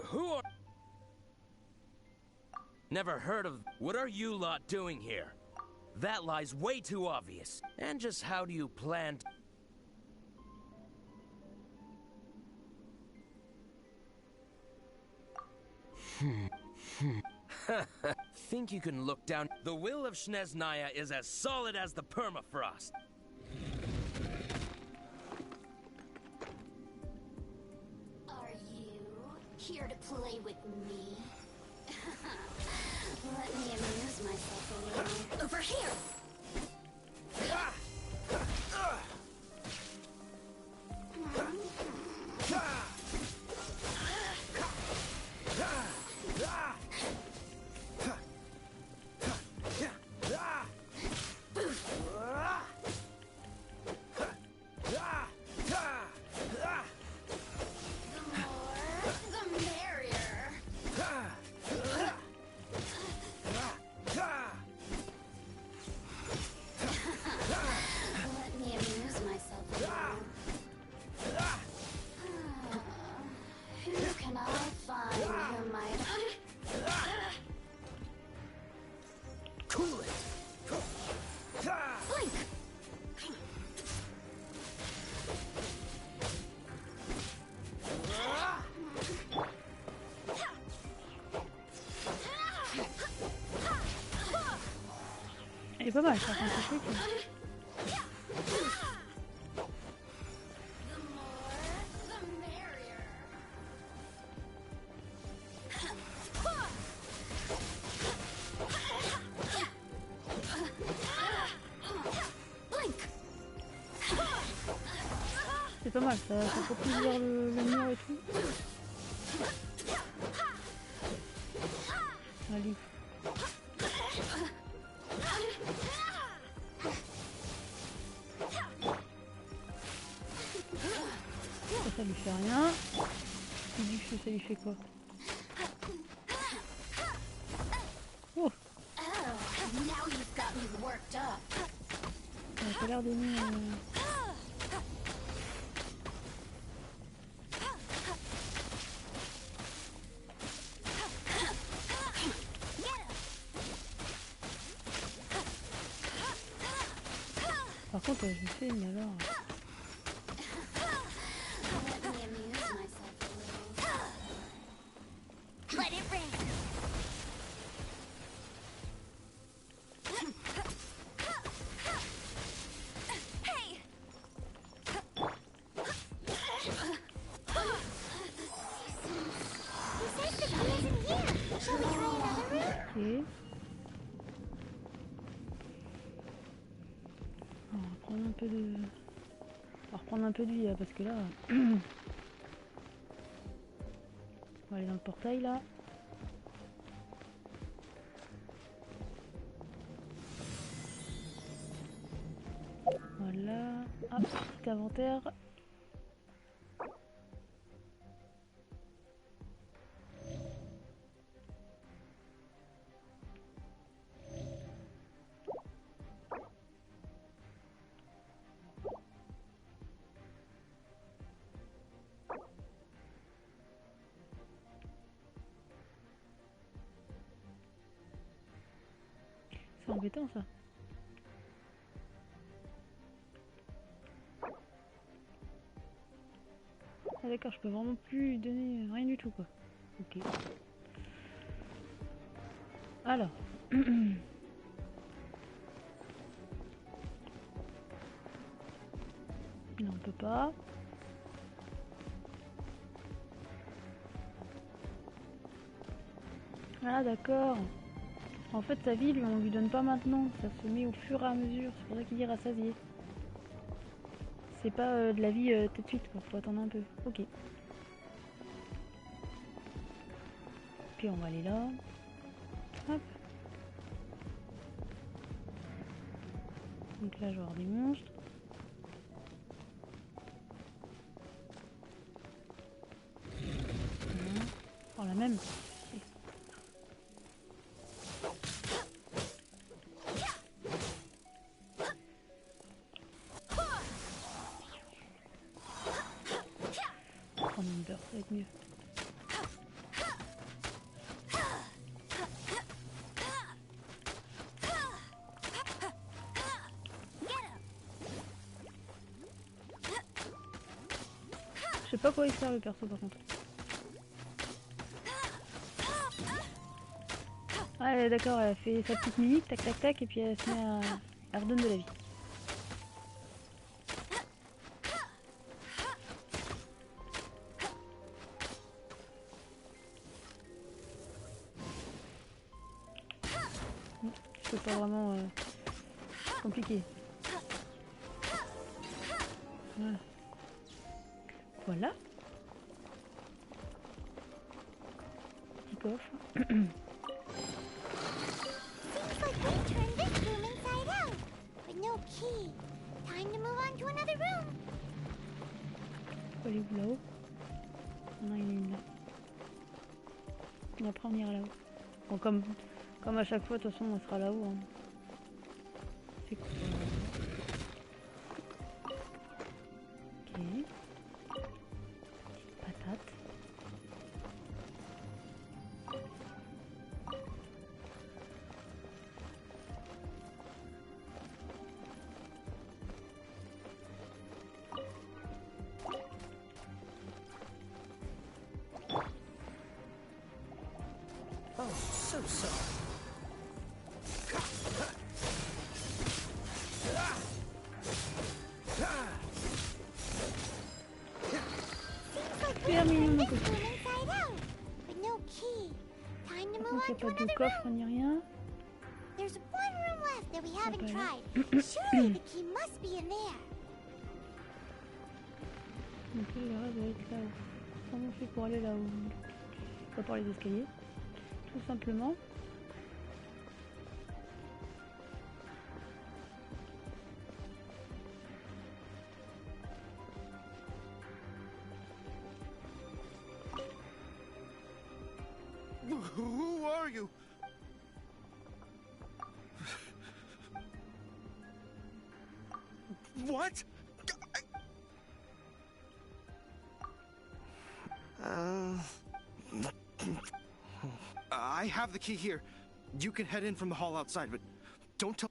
Who are... Never heard of... What are you lot doing here? That lie's way too obvious. And just how do you plan to... Think you can look down... The will of Snezhnaya is as solid as the permafrost. Here to play with me. Let me amuse myself a little. Over here! Elle est pas mal, ça, c'est chouette. C'est pas mal, ça fait plaisir le mur et tout. Allez. Ça lui fait rien. Il dit que ça lui fait quoi? Oh! Ça a pas l'air d'aimer. Par contre, je sais, mais alors. reprendre un peu de... On va reprendre un peu de vie là, parce que là... On va aller dans le portail là. Voilà. Hop, petit inventaire. C'est embêtant ça. Ah d'accord, je peux vraiment plus lui donner rien du tout quoi. Ok. Alors. Non, on peut pas. Ah d'accord. En fait sa vie on lui donne pas maintenant, ça se met au fur et à mesure, c'est pour ça qu'il dit rassasié. C'est pas de la vie tout de suite quoi, faut attendre un peu. Ok. Puis on va aller là. Hop. Donc là je vais avoir des monstres. Oh la même. Oh non, ça va être mieux. Je sais pas quoi il sert le perso par contre. Ah d'accord, elle fait sa petite mimique, tac tac tac, et puis elle se met à... Elle redonne de la vie. C'est pas vraiment compliqué. Voilà. Voilà. Petit coffre. Seems like we turned this room inside out, but no key. Time to move on to another room. Faut aller où là-haut? Non, il y en a une là. Et après on ira là-haut. Bon, comme à chaque fois, de toute façon, on sera là-haut. Hein. C'est quoi? Ok. Patate. Oh, so sorry. Super mignon mon coco. Inside out, but no key. Time to Par move contre, il on n'y to a pas de another coffre room. ni rien. There's one room left that we haven't pas là. tried. Surely the key must be in there. Donc le reste doit être là-haut. Comment on fait pour aller là-haut? Pas par les escaliers. Tout simplement. Who are you? What? I have the key here. You can head in from the hall outside, but don't tell...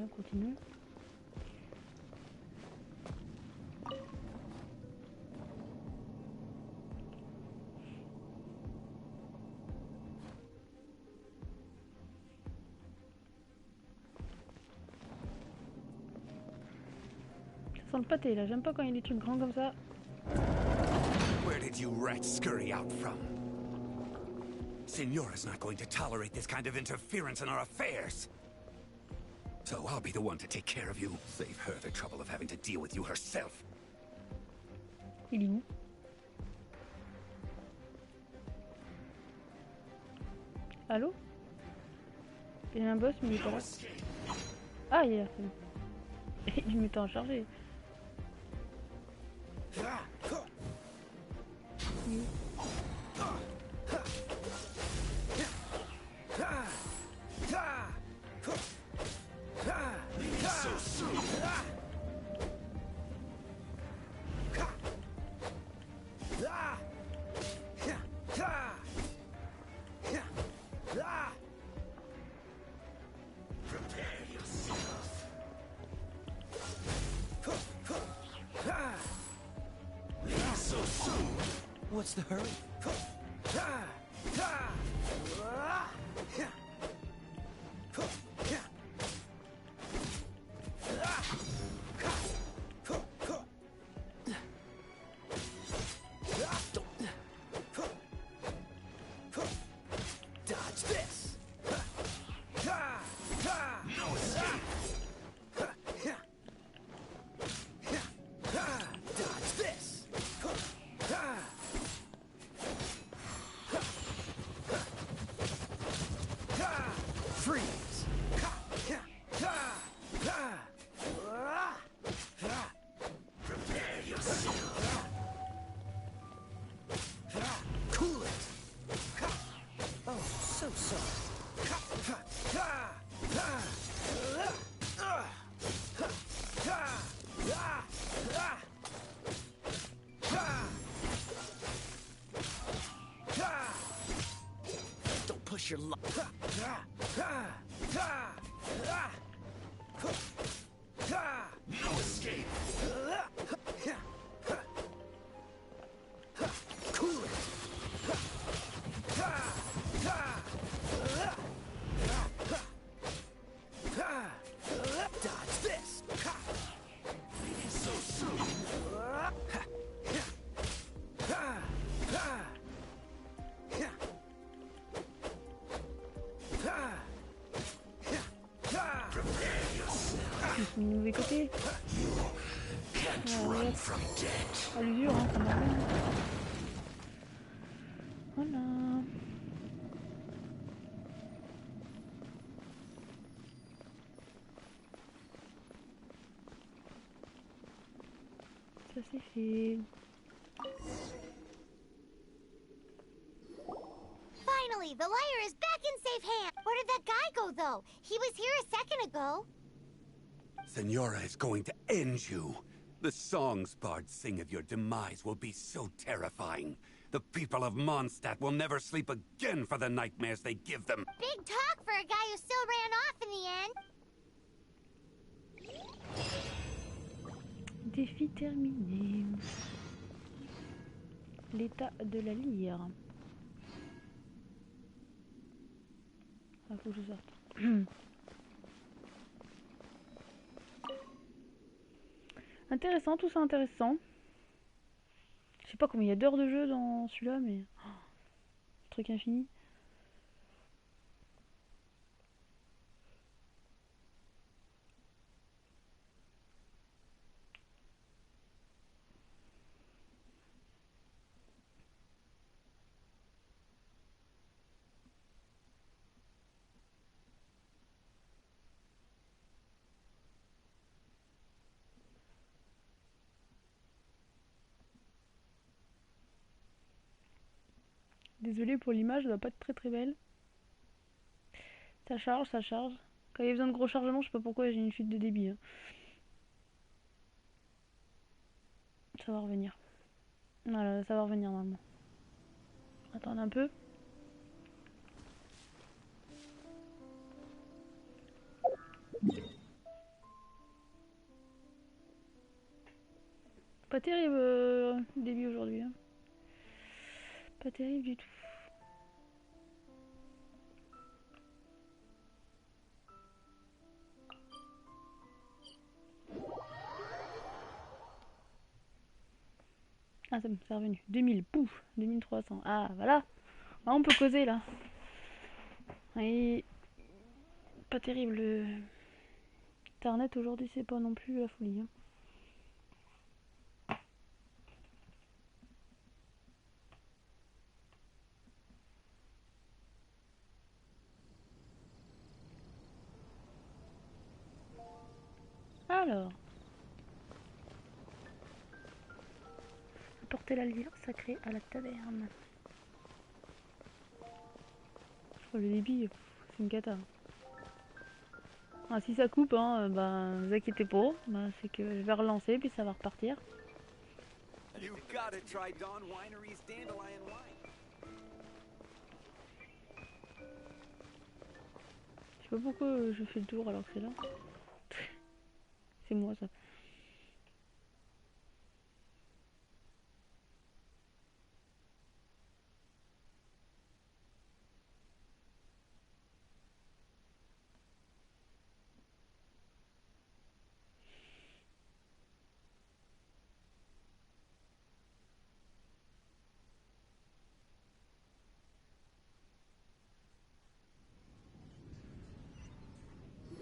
on continue. Ça sent le pâté là, j'aime pas quand il y a des trucs grands comme ça. Where did you rats scurry out from? Signora's not going to tolerate this kind of interference in our affairs. So I'll be the one to take care of you. Save her the trouble of having to deal with you herself. Il est où? Allô? Il y a un boss mais il est pas là. Ah il est là, c'est bon. Il m'était en chargé. What's the hurry? Dodge this. No escape. Dodge this. Freeze. Prepare yourself. Cool it. Oh, so sorry. Don't push your luck. No escape. Cool it. Dodge this. So soon. Du mauvais côté. Run from death. À l'usure, hein, ça marche bien. Voilà. Ça c'est fait. Finally, the liar is back in safe hands. Where did that guy go, though? He was here a second ago. Senora is going to end you. The songs bards sing of your demise will be so terrifying. The people of Mondstadt will never sleep again for the nightmares they give them. Big talk for a guy who still ran off in the end. Défi terminé. L'état de la lyre. Ah, faut que je sorte. Intéressant, tout ça intéressant. Je sais pas combien il y a d'heures de jeu dans celui-là, mais... Oh, truc infini. Désolée pour l'image, elle va pas être très très belle. Ça charge, ça charge. Quand il y a besoin de gros chargements, je sais pas pourquoi j'ai une chute de débit. Hein. Ça va revenir. Voilà, ça va revenir normalement. Attends un peu. Pas terrible le début aujourd'hui. Hein. Pas terrible du tout. Ah, c'est revenu. 2000, pouf, 2300. Ah, voilà. Ah, on peut causer là. Et... Pas terrible. Internet aujourd'hui, c'est pas non plus la folie. Hein. Alors. Apporter la lyre sacrée à la taverne. Oh, le débit, c'est une cata. Ah, si ça coupe, hein, bah, vous inquiétez pas, bah, c'est que je vais relancer puis ça va repartir. Je sais pas pourquoi je fais le tour alors que c'est là. C'est moi ça.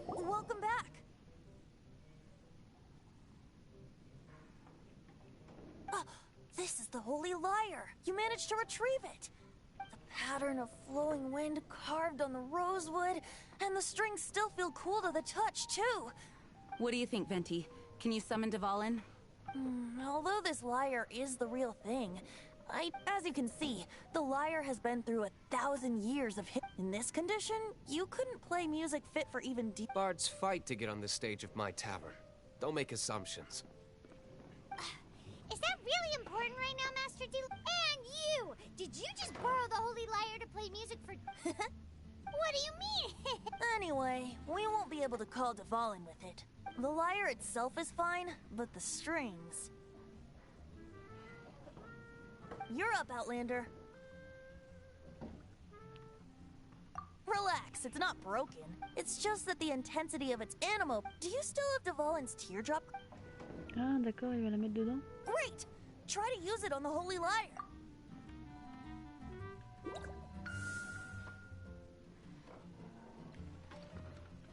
Welcome back. This is the Holy Lyre. You managed to retrieve it. The pattern of flowing wind carved on the rosewood, and the strings still feel cool to the touch, too. What do you think, Venti? Can you summon Dvalin? Although this lyre is the real thing, as you can see, the lyre has been through 1,000 years of In this condition, you couldn't play music fit for even deep. Bards fight to get on the stage of my tavern. Don't make assumptions. Is that really important right now, Master Du? And you! Did you just borrow the Holy Lyre to play music for... What do you mean? Anyway, we won't be able to call Dvalin with it. The lyre itself is fine, but the strings... You're up, Outlander. Relax, it's not broken. It's just that the intensity of its animo... Do you still have Dvalin's teardrop? Ah, d'accord, il va la mettre dedans. Great! Try to use it on the Holy Lyre.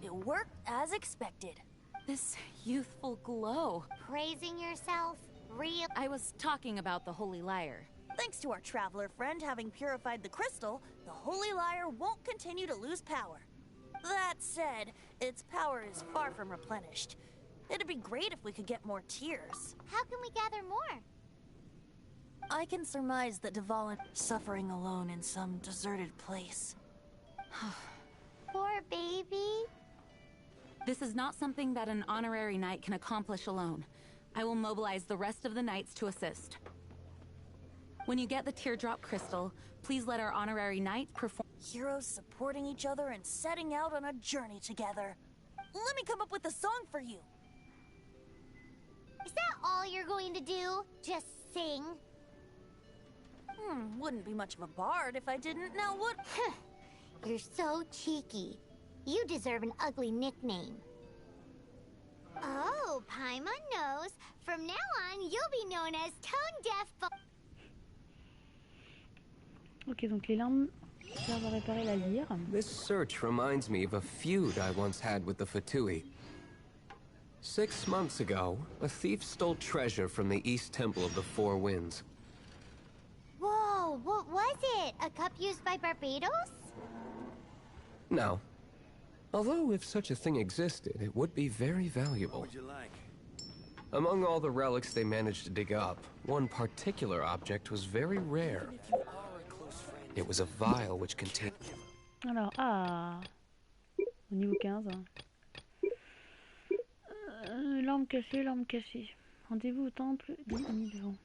It worked as expected. This youthful glow. Praising yourself? Real? I was talking about the Holy Lyre. Thanks to our traveler friend having purified the crystal, the Holy Lyre won't continue to lose power. That said, its power is far from replenished. It'd be great if we could get more tears. How can we gather more? I can surmise that Dvalin suffering alone in some deserted place. Poor baby. This is not something that an honorary knight can accomplish alone. I will mobilize the rest of the knights to assist. When you get the teardrop crystal, please let our honorary knight perform. Heroes supporting each other and setting out on a journey together. Let me come up with a song for you. Is that all you're going to do? Just sing? Wouldn't be much of a bard if I didn't, now would? You're so cheeky. You deserve an ugly nickname. Oh, Paimon knows. From now on, you'll be known as Tone Deaf. Ok, donc les larmes servent à réparer la lyre. This search reminds me of a feud I once had with the Fatui. 6 months ago, a thief stole treasure from the East Temple of the Four Winds. Whoa, what was it? A cup used by Barbados? No. Although if such a thing existed, it would be very valuable. What would you like? Among all the relics they managed to dig up, one particular object was very rare. It was a vial which contained... Alors, au niveau 15. L'arme cachée, l'arme cachée. Rendez-vous au temple des Nidevans.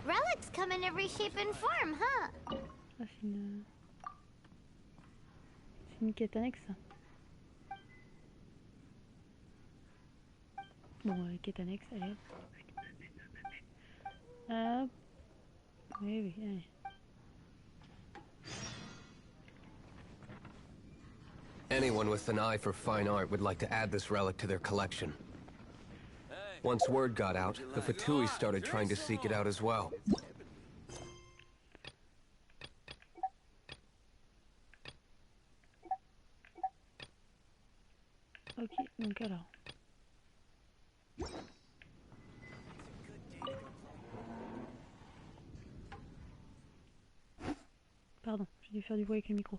Relics come in every shape and form, huh? Ah, c'est une quête annexe. Bon, quête annexe, allez. Hop. Oui, oui, allez. Anyone with an eye for fine art would like to add this relic to their collection. Once word got out, the Fatui started trying to seek it out as well. Ok, donc alors. Pardon, j'ai dû faire du bruit avec le micro.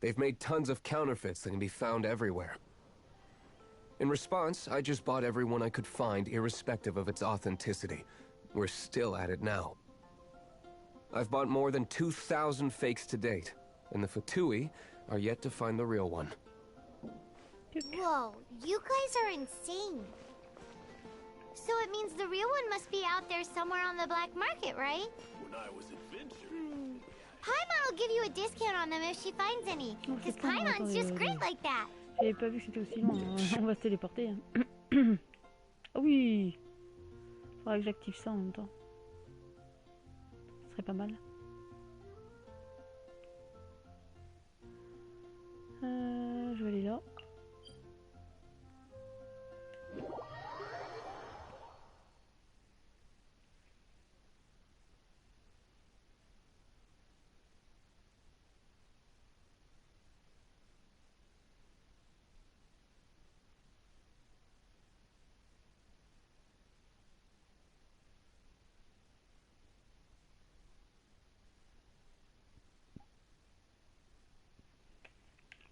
They've made tons of counterfeits that can be found everywhere. In response, I just bought every one I could find, irrespective of its authenticity. We're still at it now. I've bought more than 2,000 fakes to date, and the Fatui are yet to find the real one. Whoa, you guys are insane. So it means the real one must be out there somewhere on the black market, right? When I was adventuring. Paimon will give you a discount on them if she finds any. Because Paimon's just great like that. J'avais pas vu que c'était aussi loin, hein. On va se téléporter. Hein. Ah oui. Faudrait que j'active ça en même temps. Ce serait pas mal. Je vais aller là.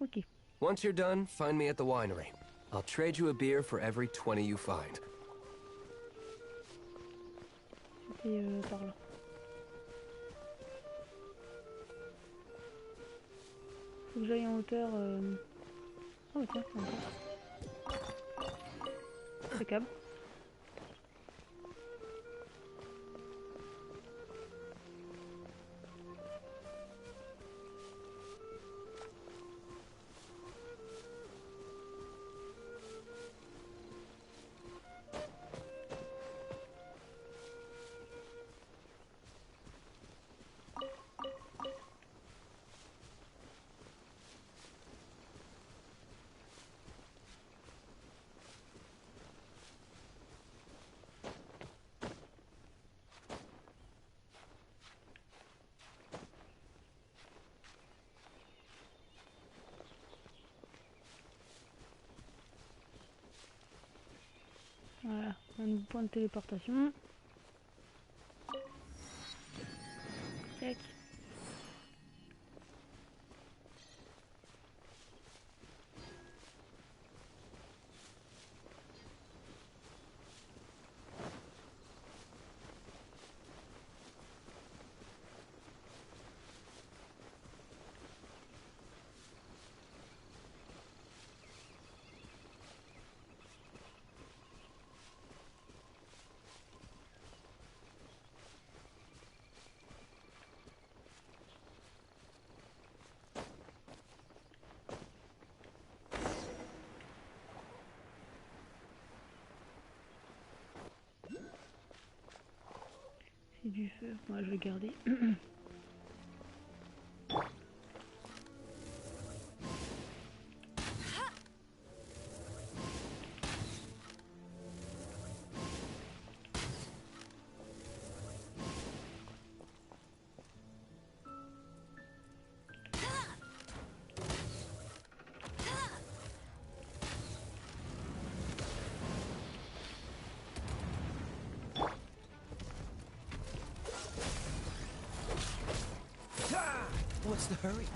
Ok. Once you're done, find me at the winery. I'll trade you a beer for every 20 you find. C'était par là. Faut que j'aille en hauteur. Oh tiens, impeccable. Voilà, un nouveau point de téléportation. Tac. C'est du feu, moi je vais garder. What's the hurry?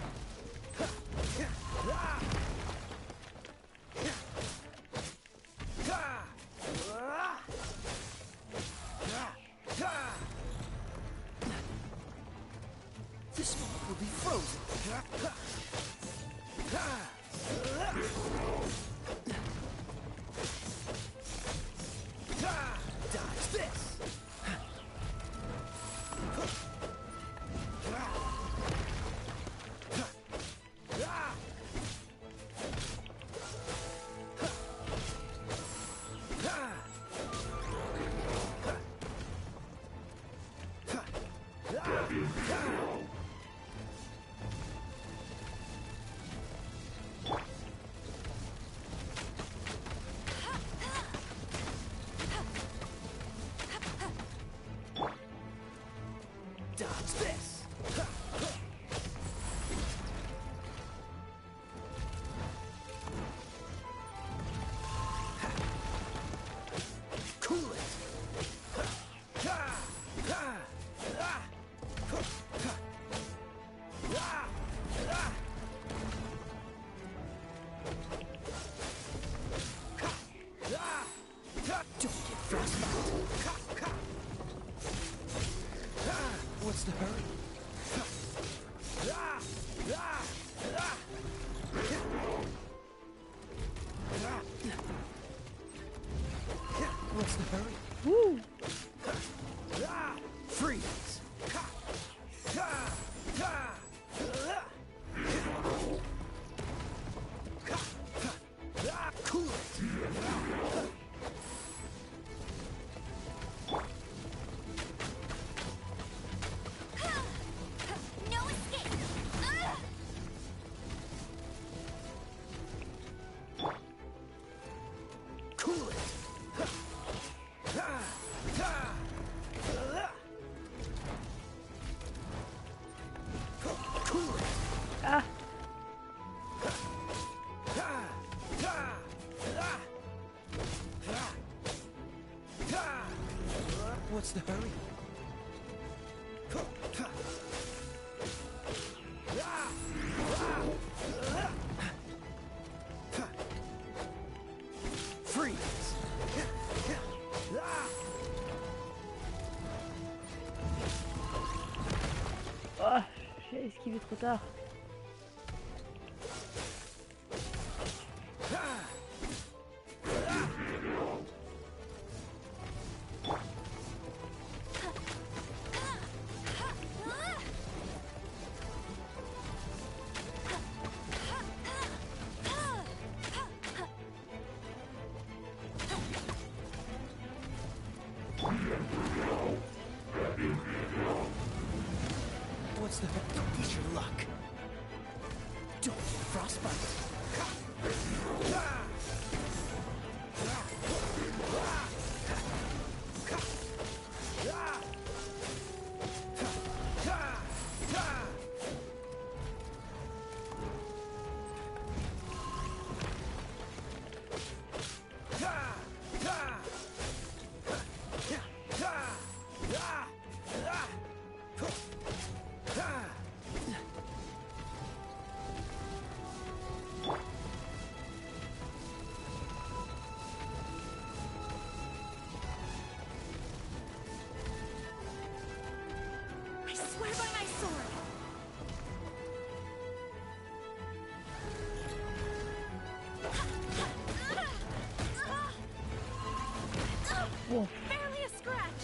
This moment will be frozen. Dodge this. Dodge this. Cool it. Don't get frostbite. What's the hurry? What's the hurry? Woo! Freeze! Cool it! No escape! Cool it! Cool it! Ah! What's the hurry? Freeze! Oh, j'ai esquivé trop tard. What's the hurry? Don't lose your luck. Don't get frostbite. I swear by my sword! Whoa. Barely a scratch!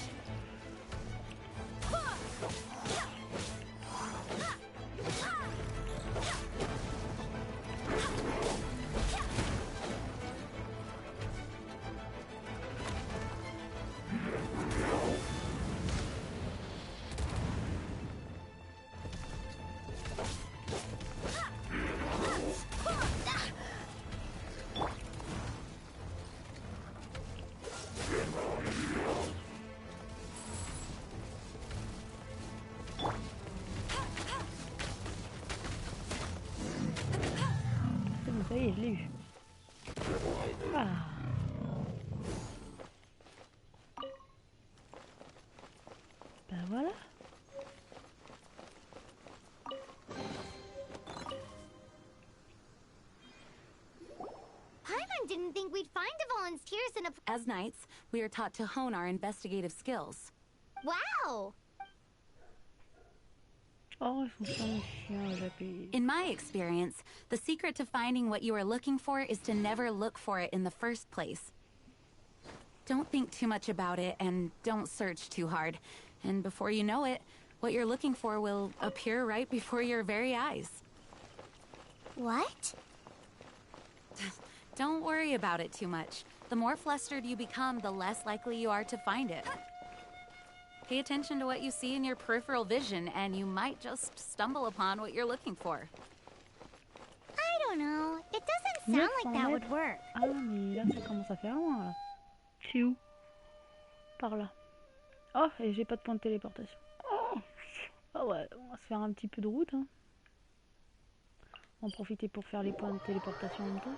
one's tears in a... As knights, we are taught to hone our investigative skills. Wow! Oh, ils sont chiants, chien, j'appuie. In my experience, the secret to finding what you are looking for is to never look for it in the first place. Don't think too much about it and don't search too hard. And before you know it, what you're looking for will appear right before your very eyes. What? Don't worry about it too much. The more flustered you become, the less likely you are to find it. Pay attention to what you see in your peripheral vision, and you might just stumble upon what you're looking for. I don't know. It doesn't sound like that would work. Ah, mais là, ça commence à faire loin, là. C'est où? Par là. Oh, et j'ai pas de point de téléportation. Oh, ah ouais, on va se faire un petit peu de route, hein. On va en profiter pour faire les points de téléportation en même temps.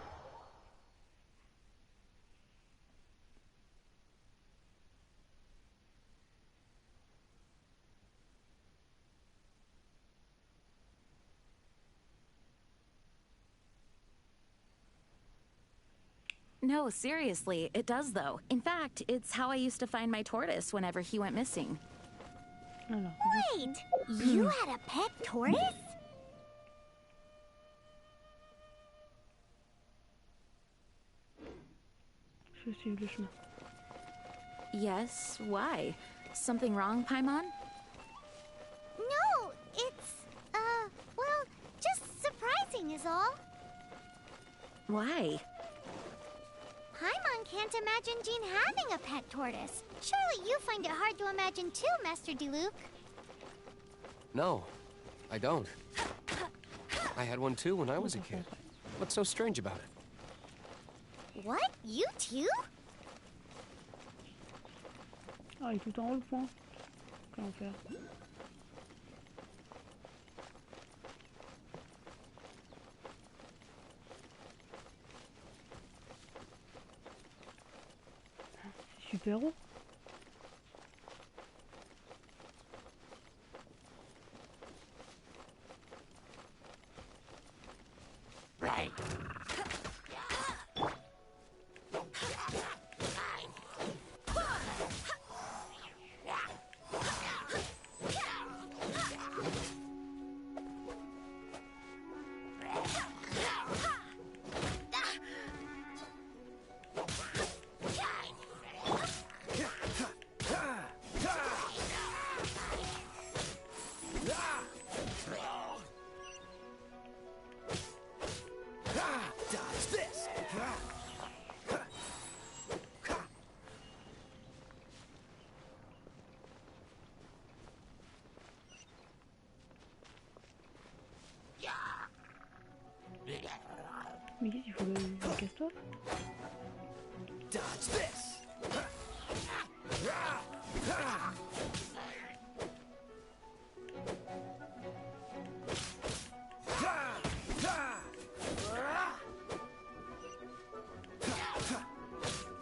No, seriously, it does though. In fact, it's how I used to find my tortoise whenever he went missing. Alors, Wait! You had a pet tortoise? je suis le chemin. Yes, why? Something wrong, Paimon? No, it's, well, just surprising is all. Why? Paimon can't imagine Jean having a pet tortoise. Surely you find it hard to imagine too, Master Diluc. No, I don't. I had one too when I was a kid. What's so strange about it? What? You too? Ah, il est tout en haut le point. Comment faire? C'est super haut. Mais qu'est-ce qu'il faut le casse-toi? Dodge this.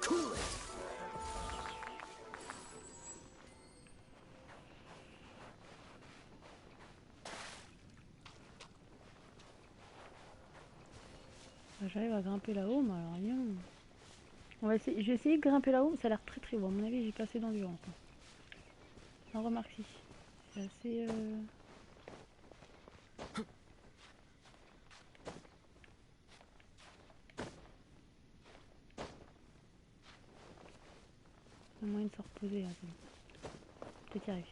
Cool it. J'arrive à grimper là-haut, mais alors rien. On va essayer, je vais essayer de grimper là-haut, mais ça a l'air très très haut. À mon avis, j'ai pas assez d'endurance. On remarque si. C'est assez. Il y a moyen de se reposer là. Peut-être y arriver.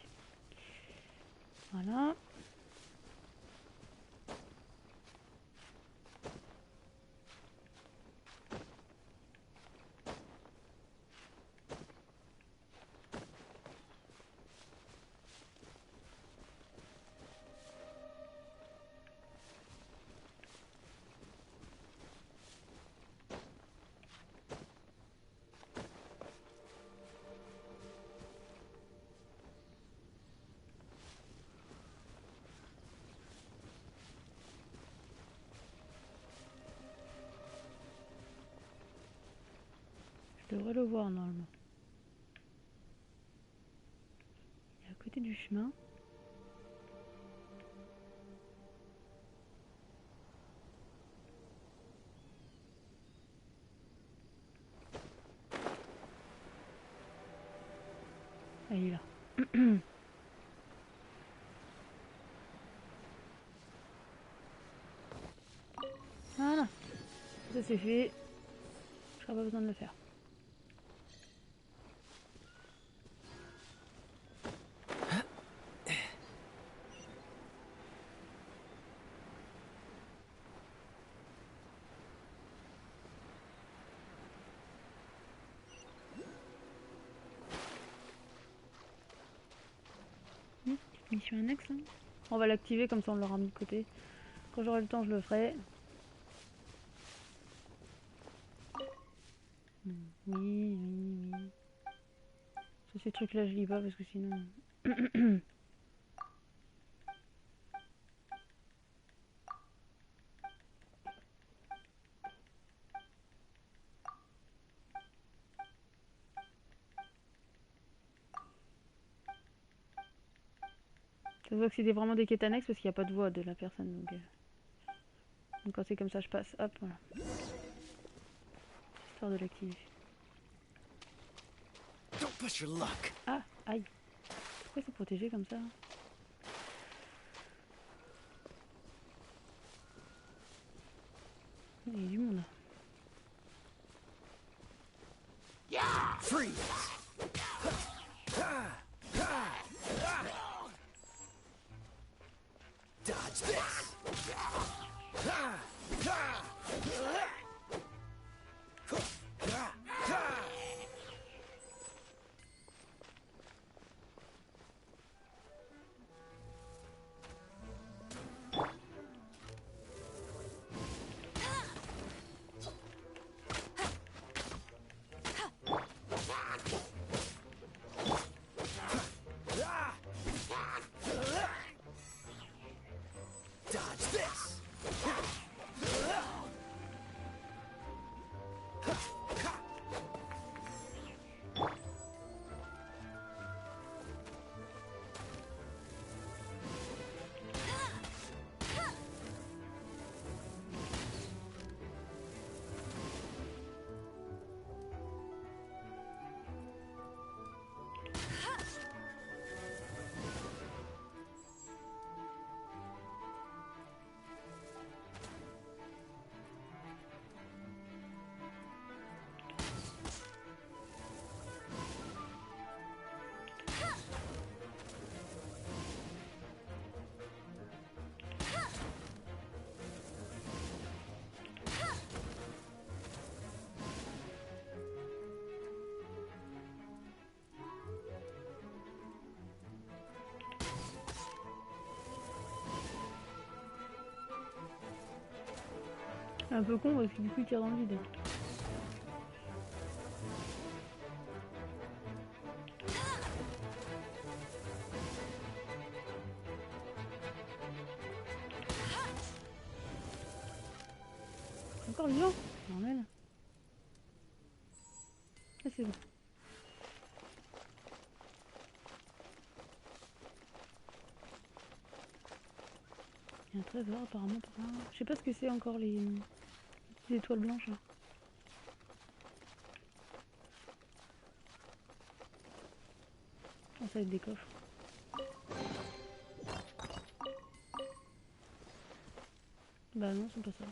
Voilà. Je devrais le voir normalement. Il est à côté du chemin. Ah, il est là. Voilà. Ça c'est fait. Je n'aurai pas besoin de le faire. Mission annexe. Hein. On va l'activer comme ça on l'aura mis de côté. Quand j'aurai le temps je le ferai. Oui. Ces trucs là je lis pas parce que sinon... Ça se voit que c'était vraiment des quêtes annexes parce qu'il n'y a pas de voix de la personne. Donc quand c'est comme ça je passe. Hop voilà. Histoire de l'activer. Ah, aïe. Pourquoi c'est protégé comme ça? Il y a du monde là. C'est un peu con parce que du coup il tire dans le vide. Encore vivant. Normal. Ah c'est bon. Il y a un trésor apparemment par là. Je sais pas ce que c'est encore les étoiles blanches là. Oh, ça va être des coffres. Bah non, c'est pas ça.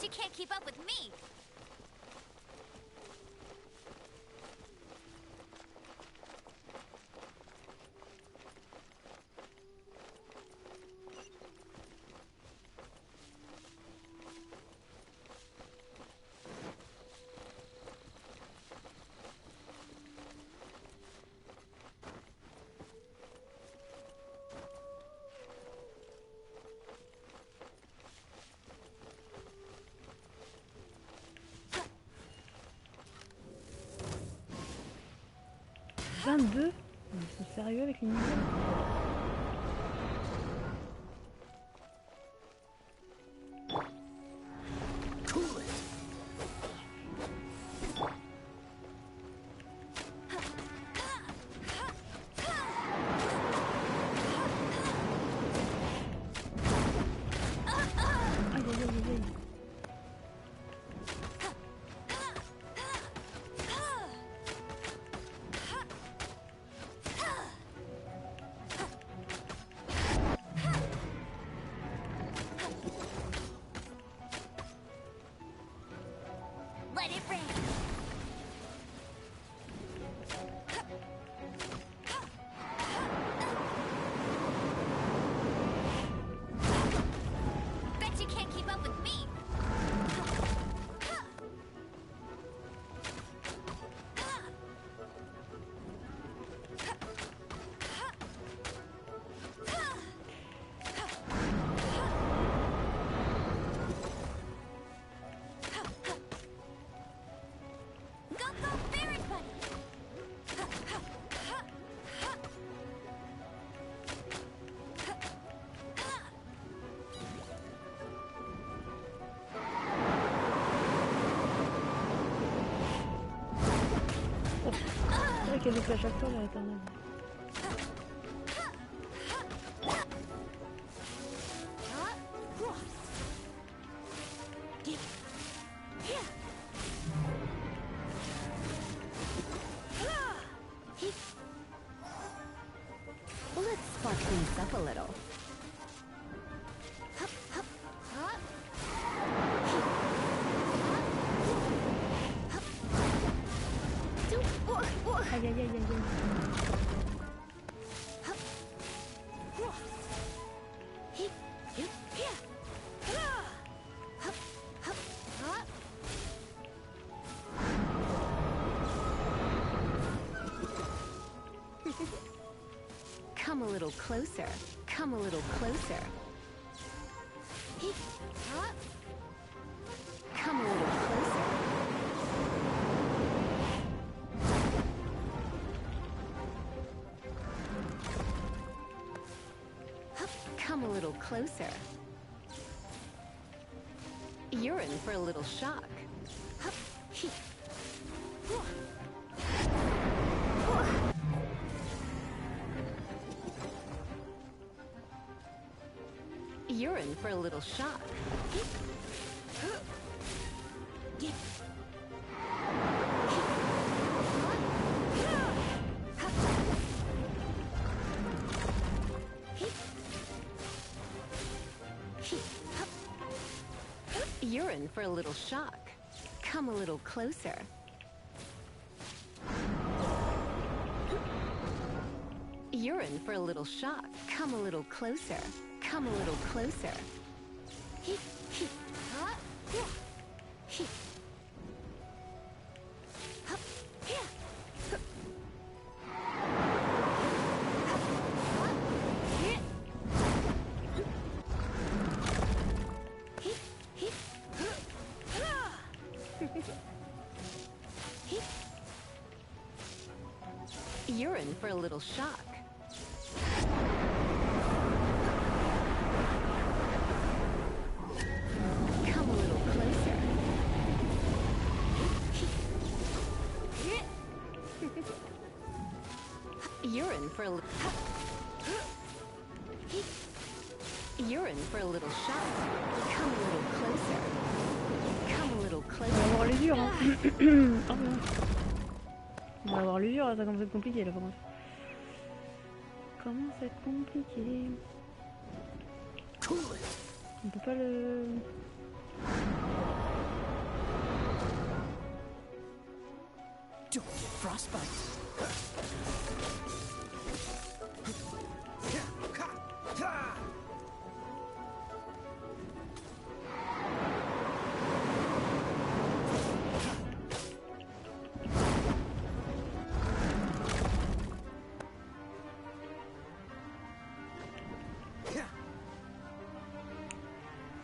You can't keep up with me. Ils sont sérieux avec les niveaux? qu'elle le fait à chaque fois, là, l'éternelle. Let's spark things up a little. Aïe aïe aïe aïe aïe. Come a little closer. Come a little closer. Come a little closer. Come a little closer. You're in for a little shock. You're in for a little shock. You're in for a little shock. Come a little closer. You're in for a little shock. Come a little closer. Come a little closer. You're in for a little shock. Come a little closer. You're in for a little... You're in for a little shock. Come a little closer. Come a little closer. On va avoir l'usure, hein. Oh non. On va avoir l'usure, ça commence à être compliqué là par contre. Commence à être compliqué. On peut pas le...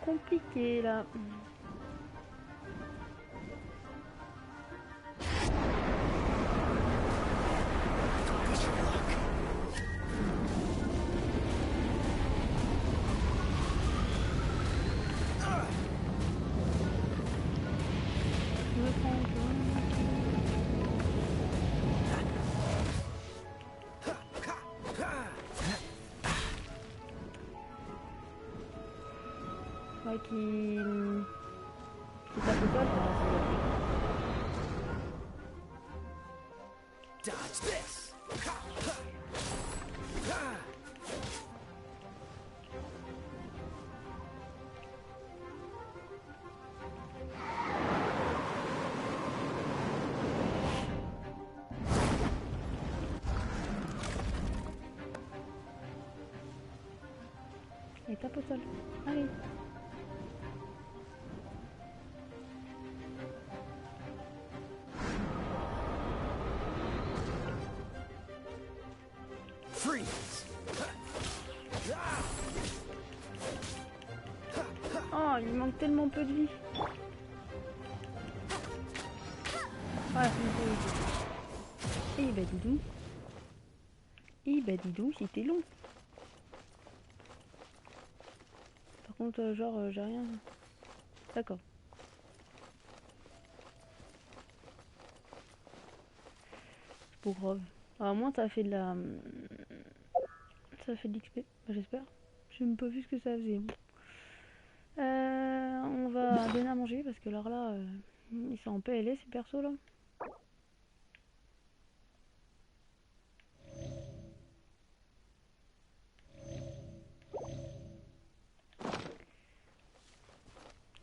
compliqué là. Ouais, qui tape au sol. Dodge this. Et tape au sol. Allez. Oh, il manque tellement peu de vie. Voilà, c'est une. Eh bah didou. Eh bah didou, c'était long. Par contre, genre, j'ai rien. D'accord. C'est pas grave. Alors, au moins ça fait de la... Ça fait de l'XP, j'espère. J'ai même pas vu ce que ça faisait. On va donner à manger parce que alors là, ils sont en PLS ces persos là.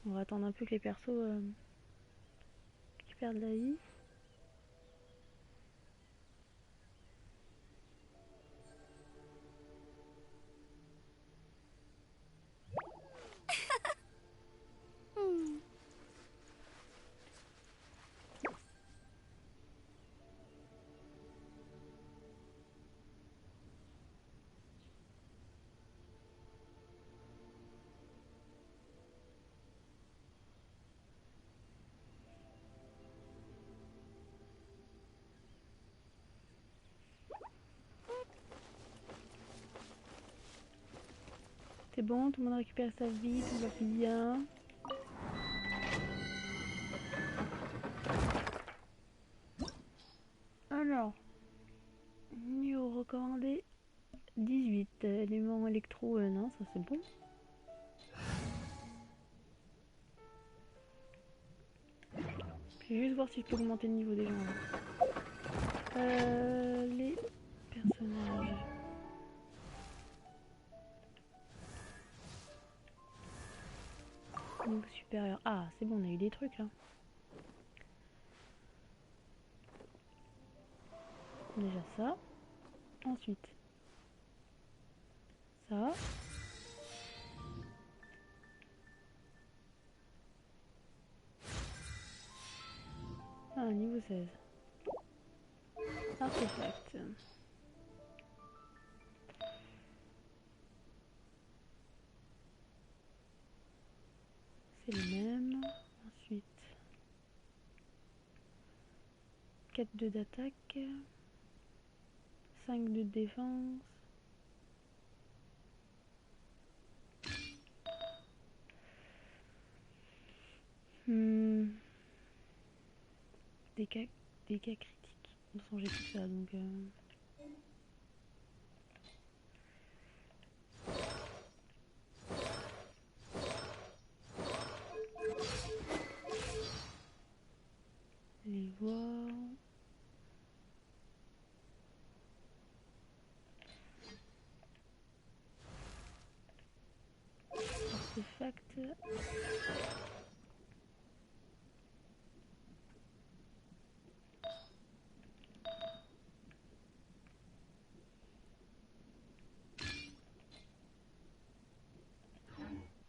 On va attendre un peu que les persos perdent la vie. C'est bon, tout le monde récupère sa vie, tout va bien. Alors, niveau recommandé 18. Éléments électro, non, ça c'est bon. Je vais juste voir si je peux augmenter le niveau des gens là. Les personnages. Niveau supérieur. Ah, c'est bon, on a eu des trucs là. Déjà ça. Ensuite. Ça. Ah, niveau 16. Artefact. C'est le même. Ensuite. 4-2 d'attaque. 5 de défense. Des cas critiques. De toute façon, j'ai tout ça donc. Les voir. Artefact.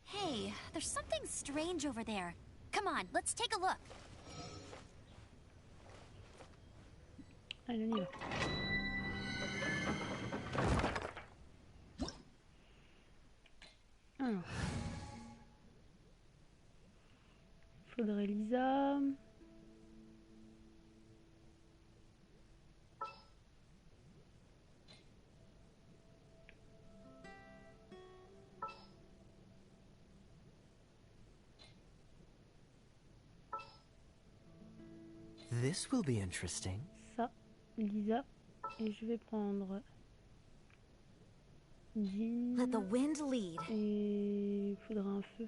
Hey, there's something strange over there. Come on, let's take a look. Allez, on y va. Alors. Faudrait Lisa. This will be interesting. Ça, Lisa. Et je vais prendre Jean. Let the wind lead. Et il faudra un feu.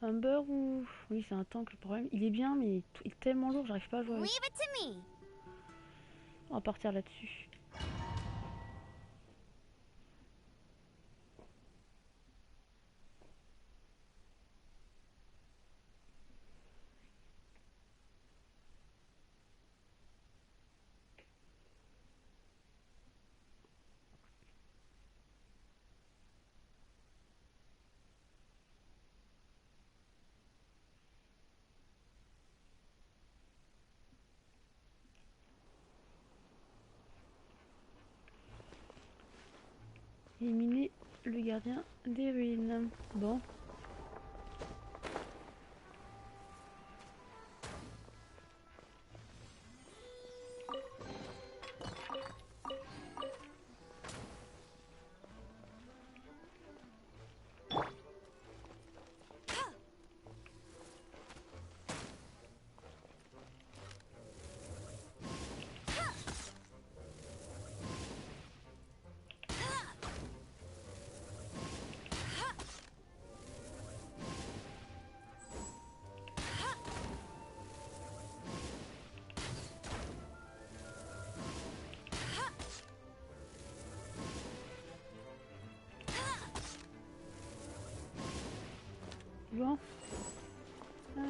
Un beurre ou... Oui, c'est un tank le problème. Il est bien, mais il est tellement lourd, j'arrive pas à jouer avec. Leave it to me. On va partir là-dessus. Éliminer le gardien des ruines. Bon. Bon. Alors.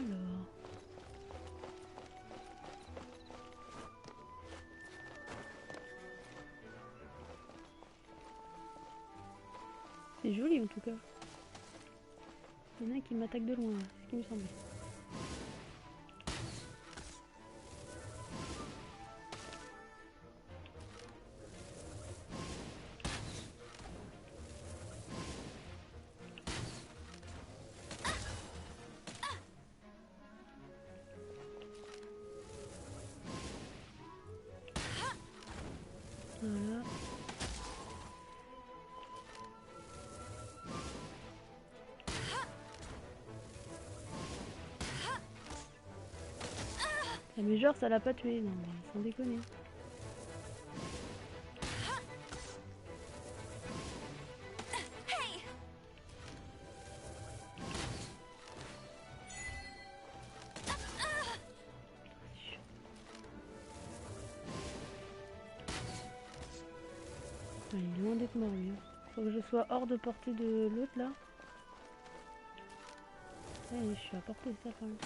C'est joli en tout cas. Il y en a un qui m'attaque de loin, c'est ce qui me semblait. Voilà. Ah, mais genre ça l'a pas tué, non mais sans déconner. Il est loin d'être mort lui. Faut que je sois hors de portée de l'autre là. Allez, je suis à portée de ça quand même.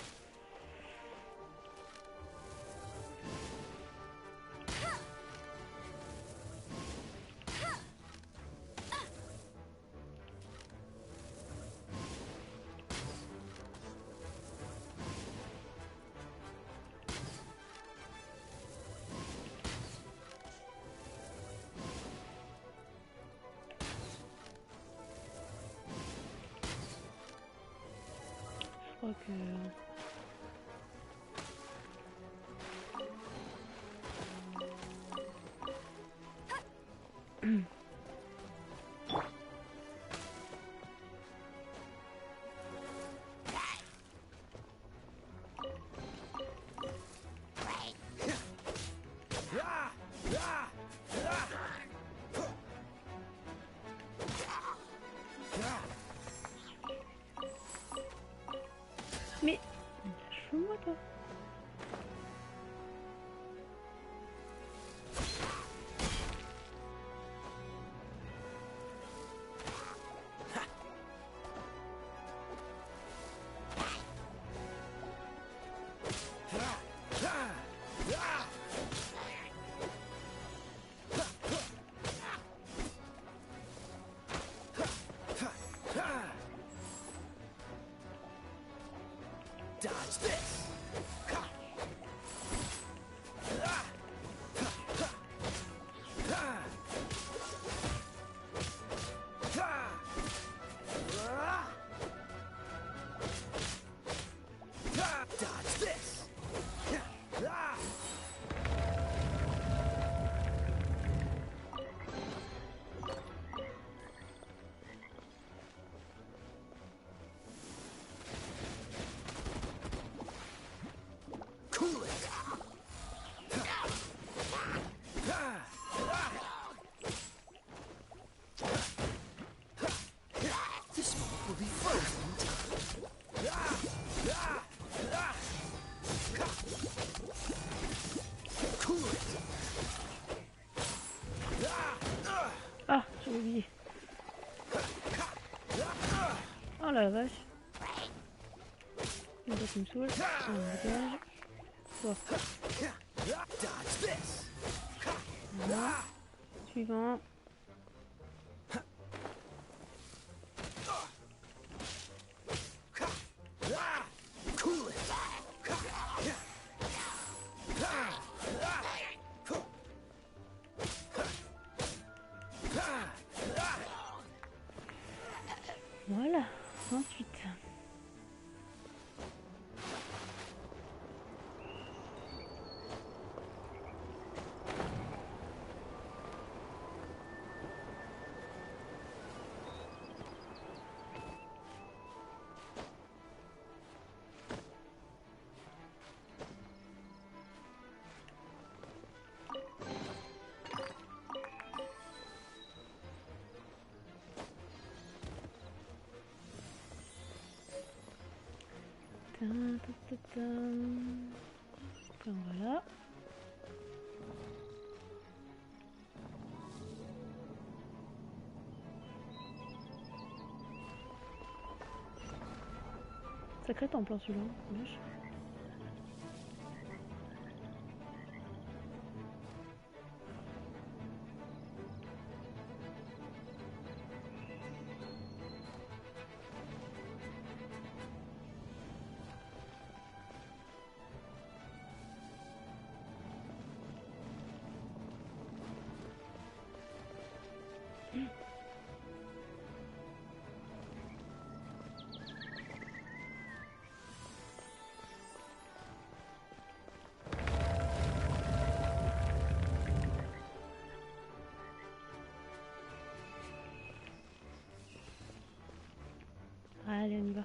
Je crois que... Mais... lâche-moi toi. Dodge this! Dodge this! Cool it! This smoke will be frozen in time. Cool it! Ah, j'ai oublié. Oh la vache. Il doit me saoule. On dégage. Bon. Dodge this! Voilà. Suivant. Cool it! Voilà. Ensuite. Voilà. Sacré temple en celui-là. Vache. Allez, on y va.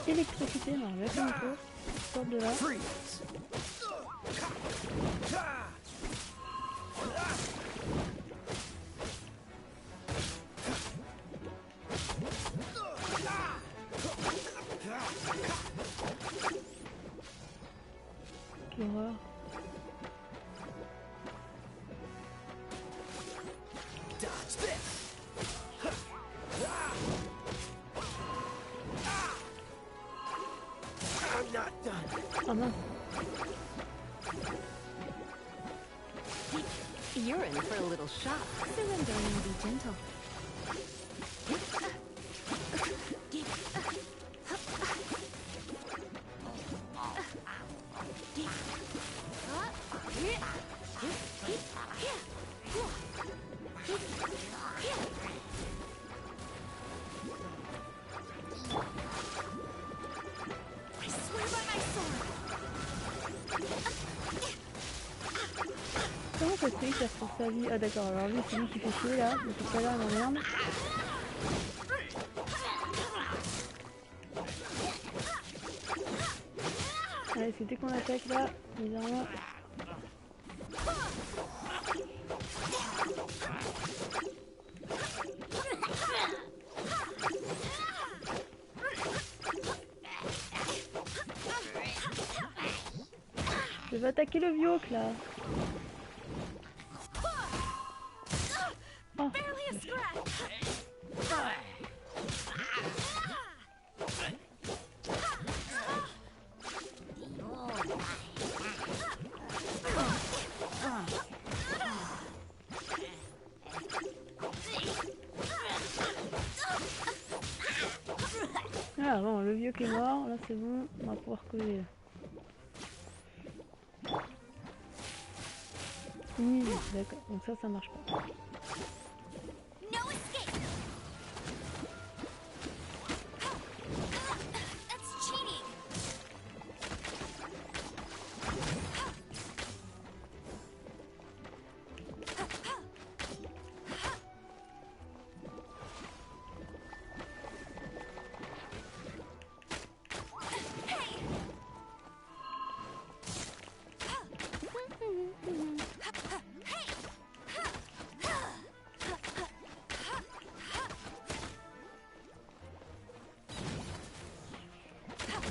Électricité, non, on va faire un tour. Sort de là. Quelle horreur. Oh mince. You're in for a little shock. Surrender and be gentle. Comment ça se fait qu'il retrouve sa vie? Ah d'accord, alors lui c'est lui qui fait chier là, depuis tout à l'heure il m'emmerde. Allez, c'est dès qu'on attaque là, bizarrement. Je vais attaquer le vioque là. Oh. Ah bon, le vieux qui est mort, là c'est bon, on va pouvoir causer là. D'accord, donc ça marche pas.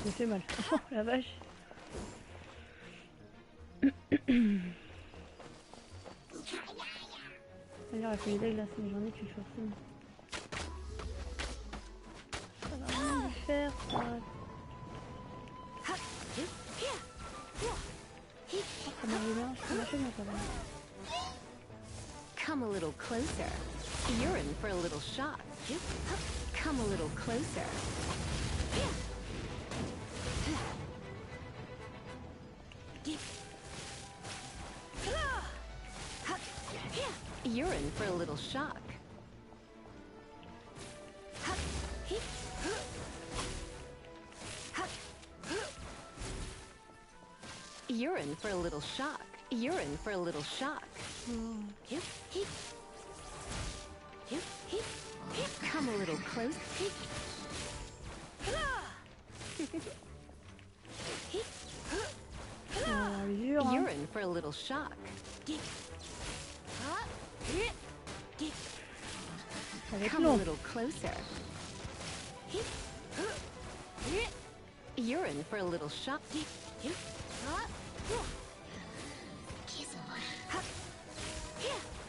Ça fait mal. Oh la vache. D'ailleurs, la feuille d'aigle là, c'est une journée que je suis forcément. Ça va rien lui faire ça. Ça m'arrive bien, je peux lâcher bien ça va. Come a little closer. You're in for a little shock. Come a little closer. You're in for a little shock. You're in for a little shock. You're in for a little shock. Come a little close. little shock. Come a little closer. You're in for a little shock.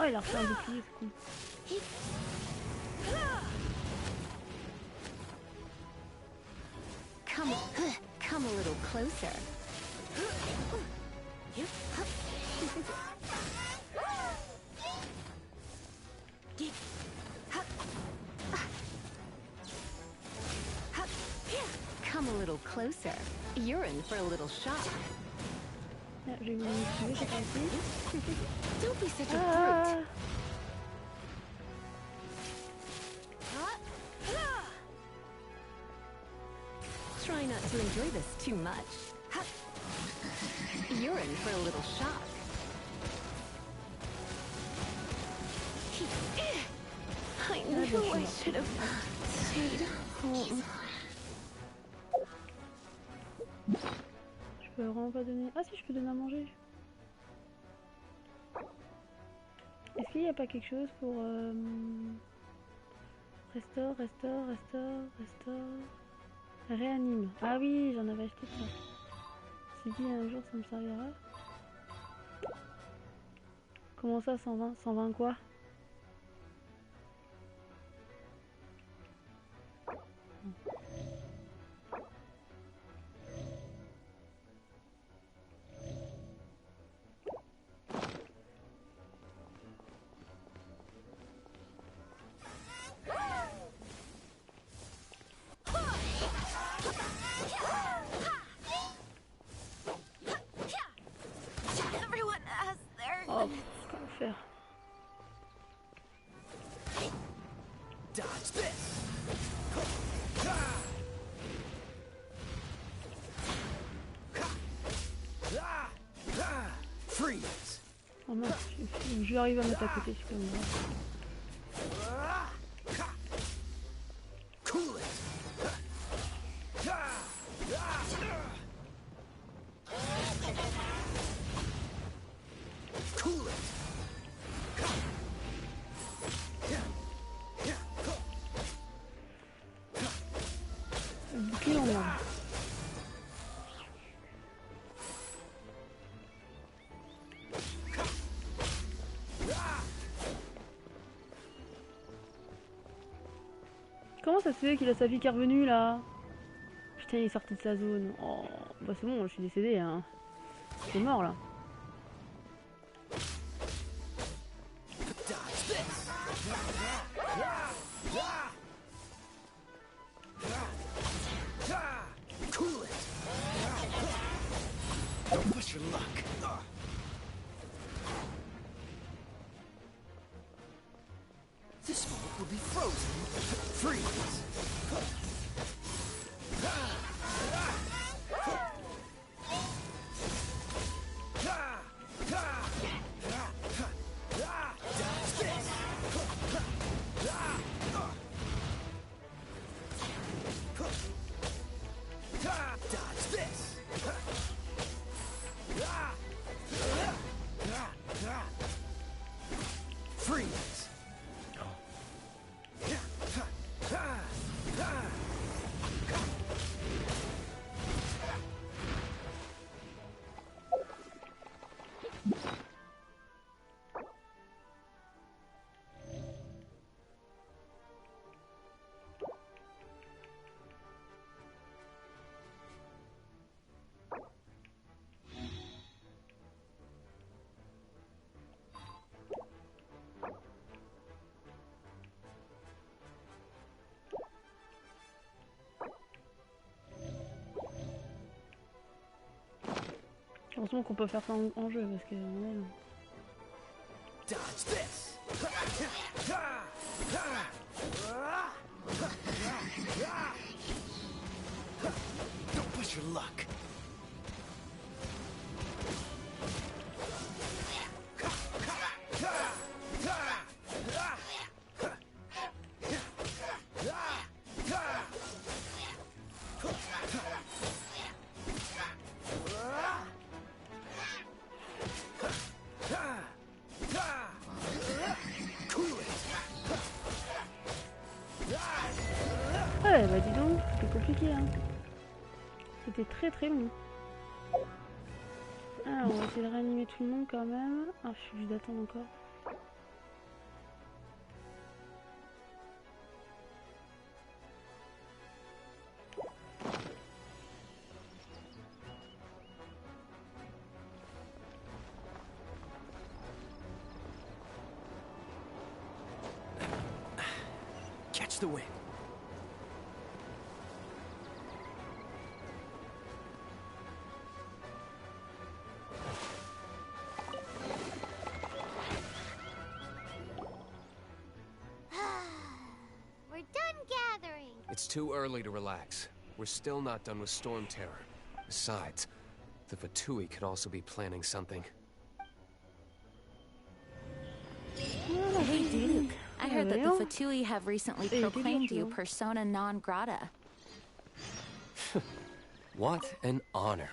Oh, il a refait un bouclier, c'est cool. Come a little closer. Come a little closer. You're in for a little shock. Ah, j'ai voulu tuer, j'ai pas essayé. Don't be such a brute. Try not to enjoy this too much. You're in for a little shock. I knew I should have stayed home. Je peux vraiment pas donner... Ah si, je peux donner à manger. Est-ce qu'il n'y a pas quelque chose pour... Restaure. Réanime. Ah oui, j'en avais acheté ça. Je me suis dit un jour ça me servira. Comment ça, 120? 120 quoi? Oh, qu'est-ce qu'on va faire? Dodge this. Freeze. Oh mince, je vais arriver à mettre à côté, c'est comme ça. Cool it. Cool it. Le bouclier en l'air. Comment ça se fait qu'il a sa fille qui est revenue là? Putain, il est sorti de sa zone. Oh, bah c'est bon, je suis décédé, hein. C'est mort là. Cool it. Don't push your luck. This moment will be frozen. Freeze. Dodge this. Freeze. Heureusement qu'on peut faire ça en jeu parce que... Ouais, non. Dodge this. Don't push your luck. long, c'était compliqué hein. C'était très très long. Alors on va essayer de réanimer tout le monde quand même. Ah je suis obligée d'attendre encore. Catch the wind. We're done gathering. It's too early to relax. We're still not done with Storm Terror. Besides, the Fatui could also be planning something. Hey, Duke. I heard that the Fatui have recently proclaimed you persona non grata. What an honor.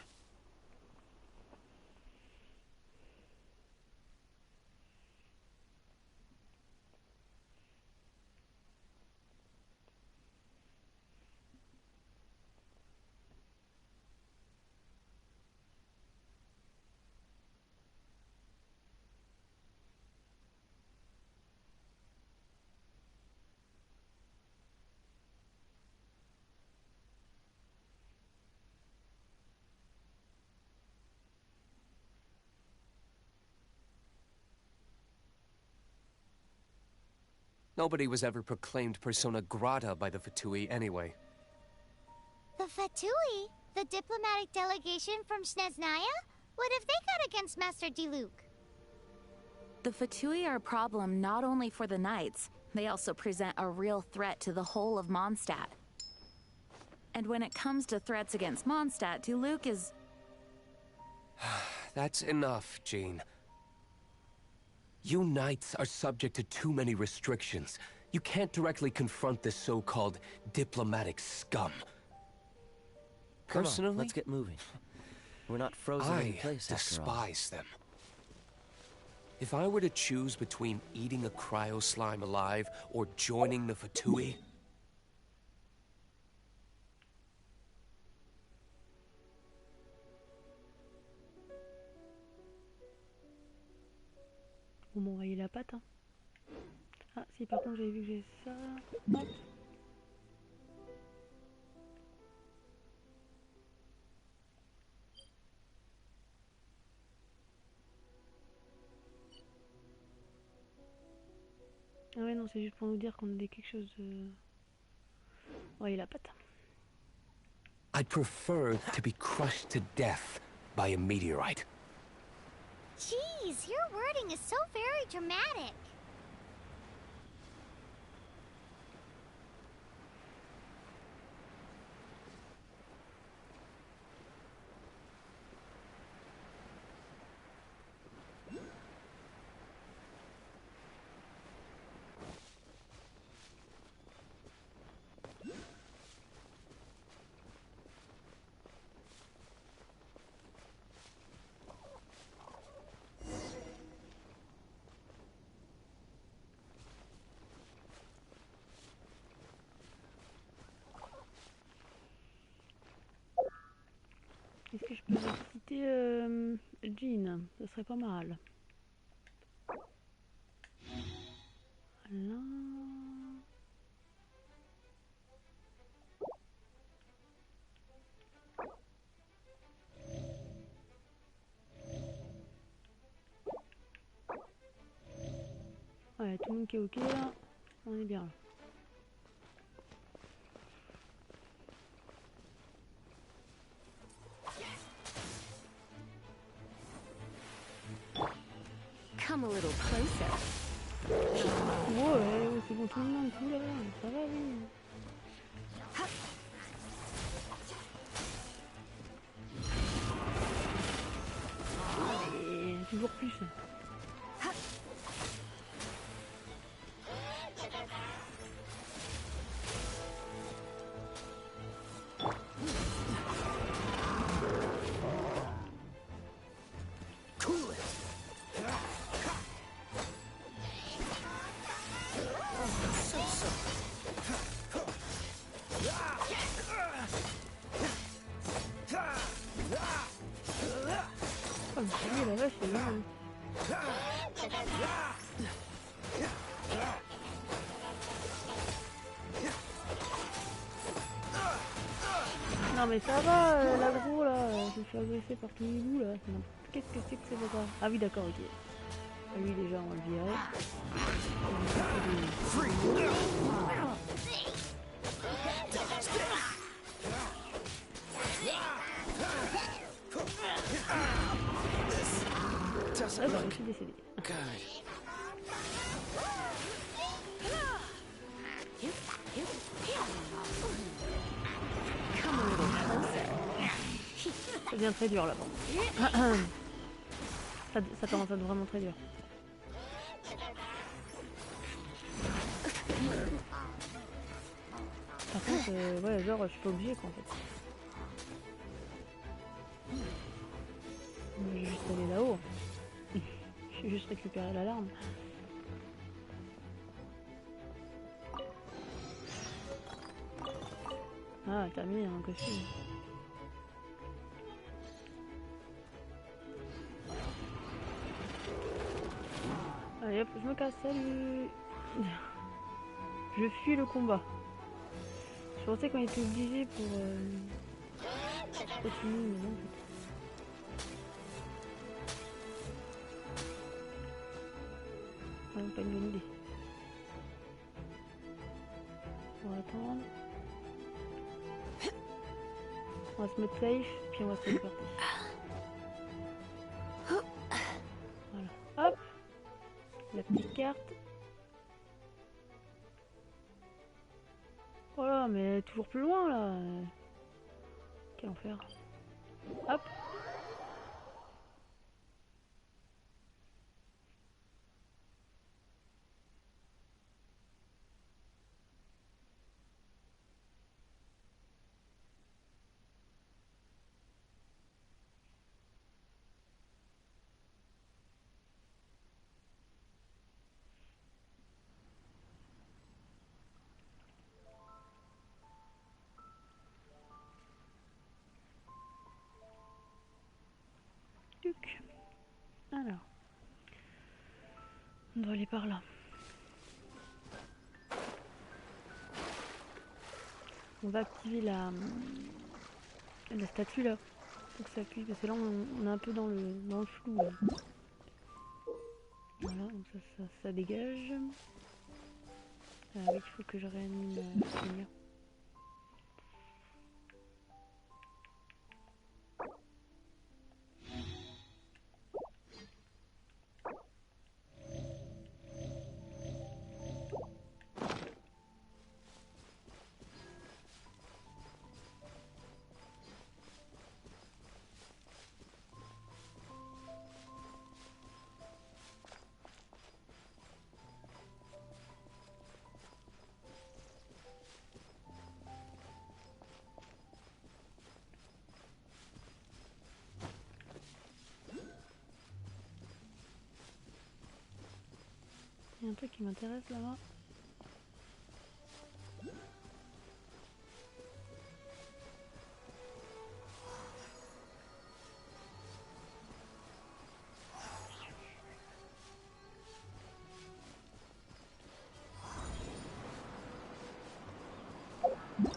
Nobody was ever proclaimed persona grata by the Fatui anyway. The Fatui? The diplomatic delegation from Sneznaya? What have they got against Master Diluc? The Fatui are a problem not only for the Knights, they also present a real threat to the whole of Mondstadt. And when it comes to threats against Mondstadt, Diluc is... That's enough, Jean. You Knights are subject to too many restrictions. You can't directly confront this so-called diplomatic scum. Personally, Come on, let's get moving. We're not frozen in place after all. I despise them. If I were to choose between eating a cryo slime alive or joining the Fatui... On m'a envoyé la patte. Hein. Ah si par contre j'avais vu que j'ai ça. Hop. Ah ouais non c'est juste pour nous dire qu'on a quelque chose de... Ouais la patte. I'd prefer to be crushed to death by a meteorite. Jeez, your wording is so very dramatic. Est-ce que je peux citer Jean? Ça serait pas mal. Voilà. Ouais, tout le monde qui est ok là. On est bien là. Come a little closer. Ouais, c'est bon, tout le monde, tout là, ça va, oui. Et toujours plus. Non mais ça va, l'agro là, je me fais agresser par tous les bouts là. Qu'est-ce que c'est que c'est ça? Ah oui d'accord, ok. Ah, lui déjà on va le virer. Ah bah je suis décédé. Ça devient très dur là-bas. Ça commence à être vraiment très dur. Par contre, ouais, genre, je suis pas obligée quoi en fait. Je vais juste aller là-haut. Je vais juste récupérer l'alarme. Ah, t'as mis un costume. Allez hop, je me casse, salut. Je fuis le combat. Je pensais qu'on était obligé pour continuer, mais non en fait. Ouais, pas une bonne idée. On va attendre. On va se mettre safe, puis on va se téléporter. Voilà. Hop. La petite carte. Voilà, mais toujours plus loin là. Quel enfer. Hop. Alors, on doit aller par là. On va activer la statue là. Faut que ça appuie parce que là on est un peu dans le flou. Là. Voilà, donc ça dégage. Ah oui, il faut que je réanime le Seigneur. Il y a un truc qui m'intéresse là-bas.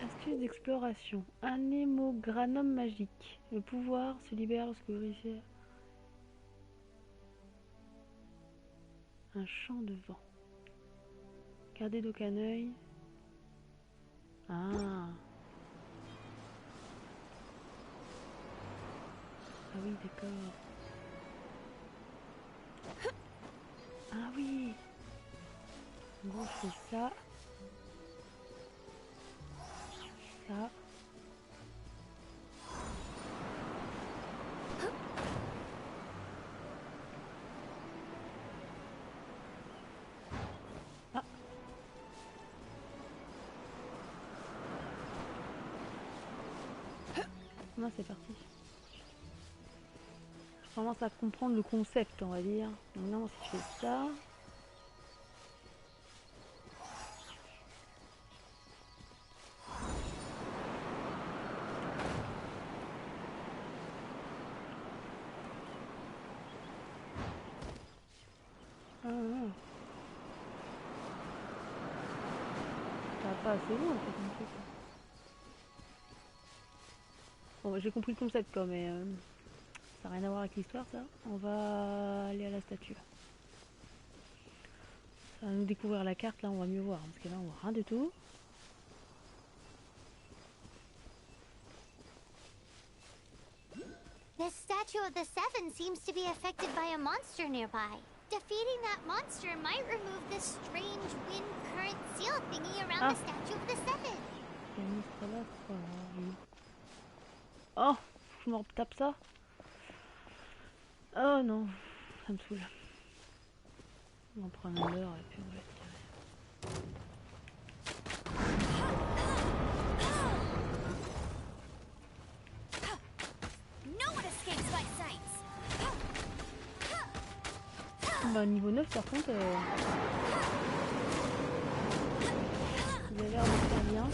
Astuce d'exploration. Anémogranum magique. Le pouvoir se libère lorsque vous réussissez. Un champ de vent. Gardez d'aucun œil. Ah. Ah oui, d'accord. Ah oui. En gros, je fais ça. Ça. Ah. Non, c'est parti. Je commence à comprendre le concept, on va dire. Donc non, si je fais ça. Ça va pas assez loin en fait. Bon, j'ai compris le concept quoi, mais ça n'a rien à voir avec l'histoire ça. On va aller à la statue. Ça va nous découvrir la carte, là on va mieux voir, parce que là on voit rien du tout. The statue of the seven seems to be affected by a monster nearby. Defeating that monster might remove this strange wind current seal thingy around the statue of the seven. Oh, je me retape ça. Oh non, ça me saoule. On va prendre un leurre et puis on va le tirer. Bah niveau 9 par contre, il a l'air de faire bien.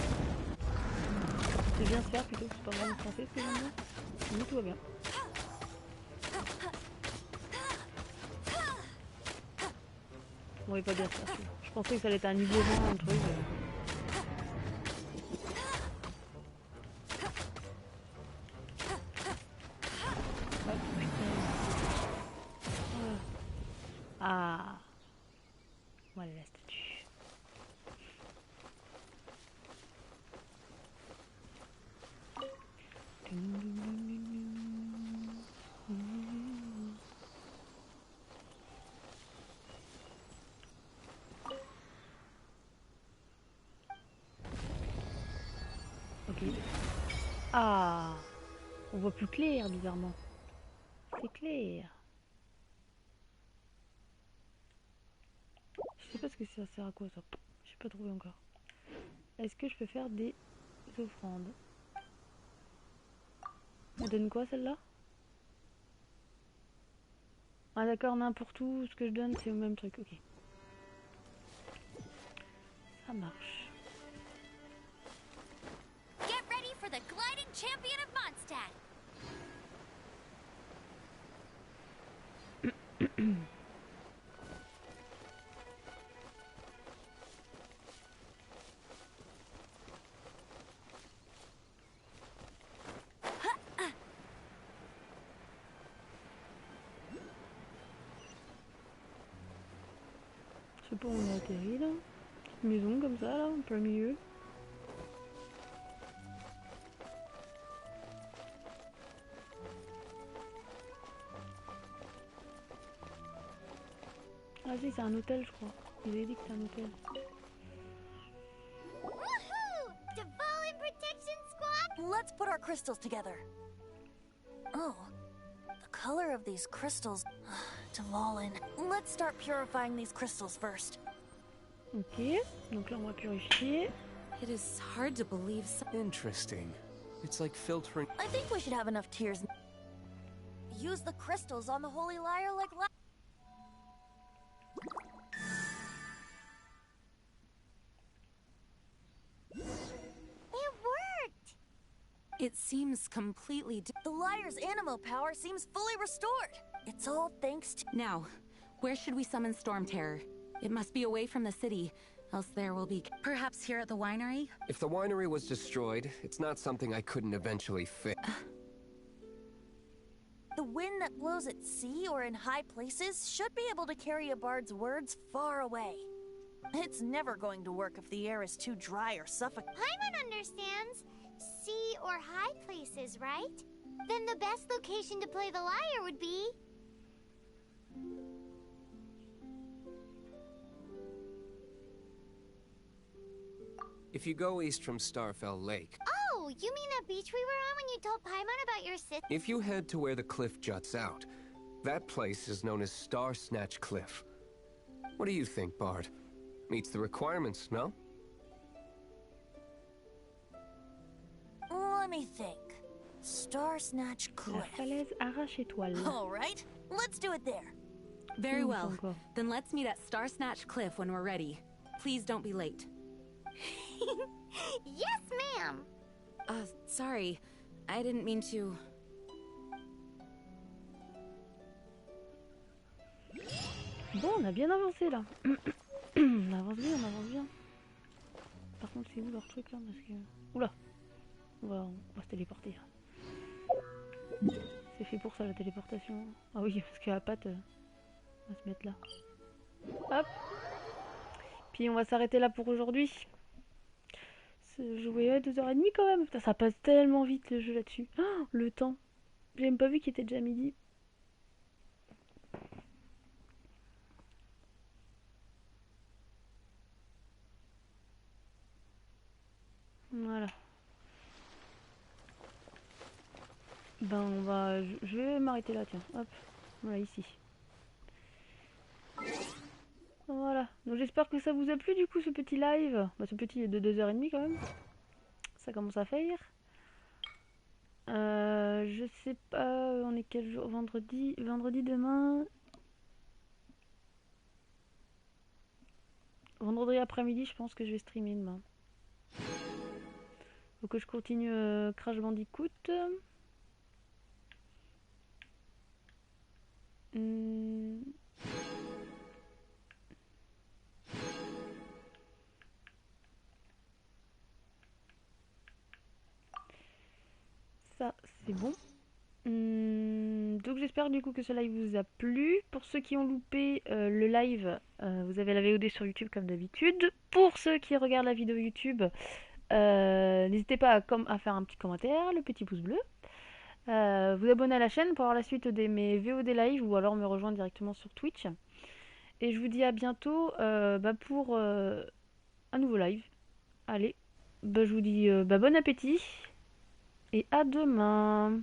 C'est bien se faire plutôt, c'est pas vraiment français ce que j'aime dire. Mais tout va bien. Bon, il est pas bien se faire. Je pensais que ça allait être un niveau 20, un truc. Ah, voilà la statue. Ok. Ah, on voit plus clair bizarrement. C'est clair. Je sais pas ce que ça sert à quoi ça. J'ai pas trouvé encore. Est-ce que je peux faire des offrandes? Elle donne quoi celle-là? Ah d'accord, n'importe où, ce que je donne c'est au même truc, ok. Ça marche. Get ready for the gliding champion of Mondstadt. Je sais pas où on a atterri là. Petite maison comme ça là, en plein milieu. Ah si, c'est un hôtel je crois. Ils avaient dit que c'est un hôtel. Woohoo! Dvalin Protection Squad! Let's put our crystals together. Oh, the color of these crystals. Dvalin. Let's start purifying these crystals first. Ok, donc là on va purifier. It is hard to believe. Interesting. It's like filtering. I think we should have enough tears. Use the crystals on the holy lyre like last. It worked! It seems completely. The lyre's animo power seems fully restored. It's all thanks to. Now, where should we summon Storm Terror? It must be away from the city, else there will be. Perhaps here at the winery? If the winery was destroyed, it's not something I couldn't eventually fix. The wind that blows at sea or in high places should be able to carry a bard's words far away. It's never going to work if the air is too dry or suffocating. Paimon understands sea or high places, right? Then the best location to play the lyre would be... If you go east from Starfell Lake... Oh, you mean that beach we were on when you told Paimon about your sister? If you head to where the cliff juts out, that place is known as Star Snatch Cliff. What do you think, Bard? Meets the requirements, no? Let me think. Star Snatch La Cliff. falaise arrache étoile. All right, let's do it there. Very well. Then let's meet at Star Snatch Cliff when we're ready. Please don't be late. Yes, ma'am! Sorry. I didn't mean to... Bon, on a bien avancé là. On avance bien, on avance bien. Par contre, c'est où leur truc là? Parce que... Oula! On va se téléporter là. C'est fait pour ça la téléportation. Ah oui, parce que la patte, on va se mettre là. Hop. Puis on va s'arrêter là pour aujourd'hui. Jouer à 2h30 quand même. Putain, ça passe tellement vite le jeu là-dessus. Oh, le temps. J'ai même pas vu qu'il était déjà midi. Voilà. Ben on va... Je vais m'arrêter là, tiens. Hop. Voilà, ici. Voilà. Donc j'espère que ça vous a plu du coup ce petit live. Bah, ce petit est de 2h30 quand même. Ça commence à faire. Je sais pas, on est quel jour? Vendredi. Vendredi demain. Vendredi après-midi, je pense que je vais streamer demain. Faut que je continue Crash Bandicoot. Ça, c'est bon. Donc j'espère du coup que ce live vous a plu. Pour ceux qui ont loupé le live, vous avez la VOD sur YouTube comme d'habitude. Pour ceux qui regardent la vidéo YouTube, n'hésitez pas à faire un petit commentaire, le petit pouce bleu. Vous abonner à la chaîne pour avoir la suite de mes VOD live ou alors me rejoindre directement sur Twitch. Et je vous dis à bientôt pour un nouveau live. Allez, je vous dis bon appétit et à demain.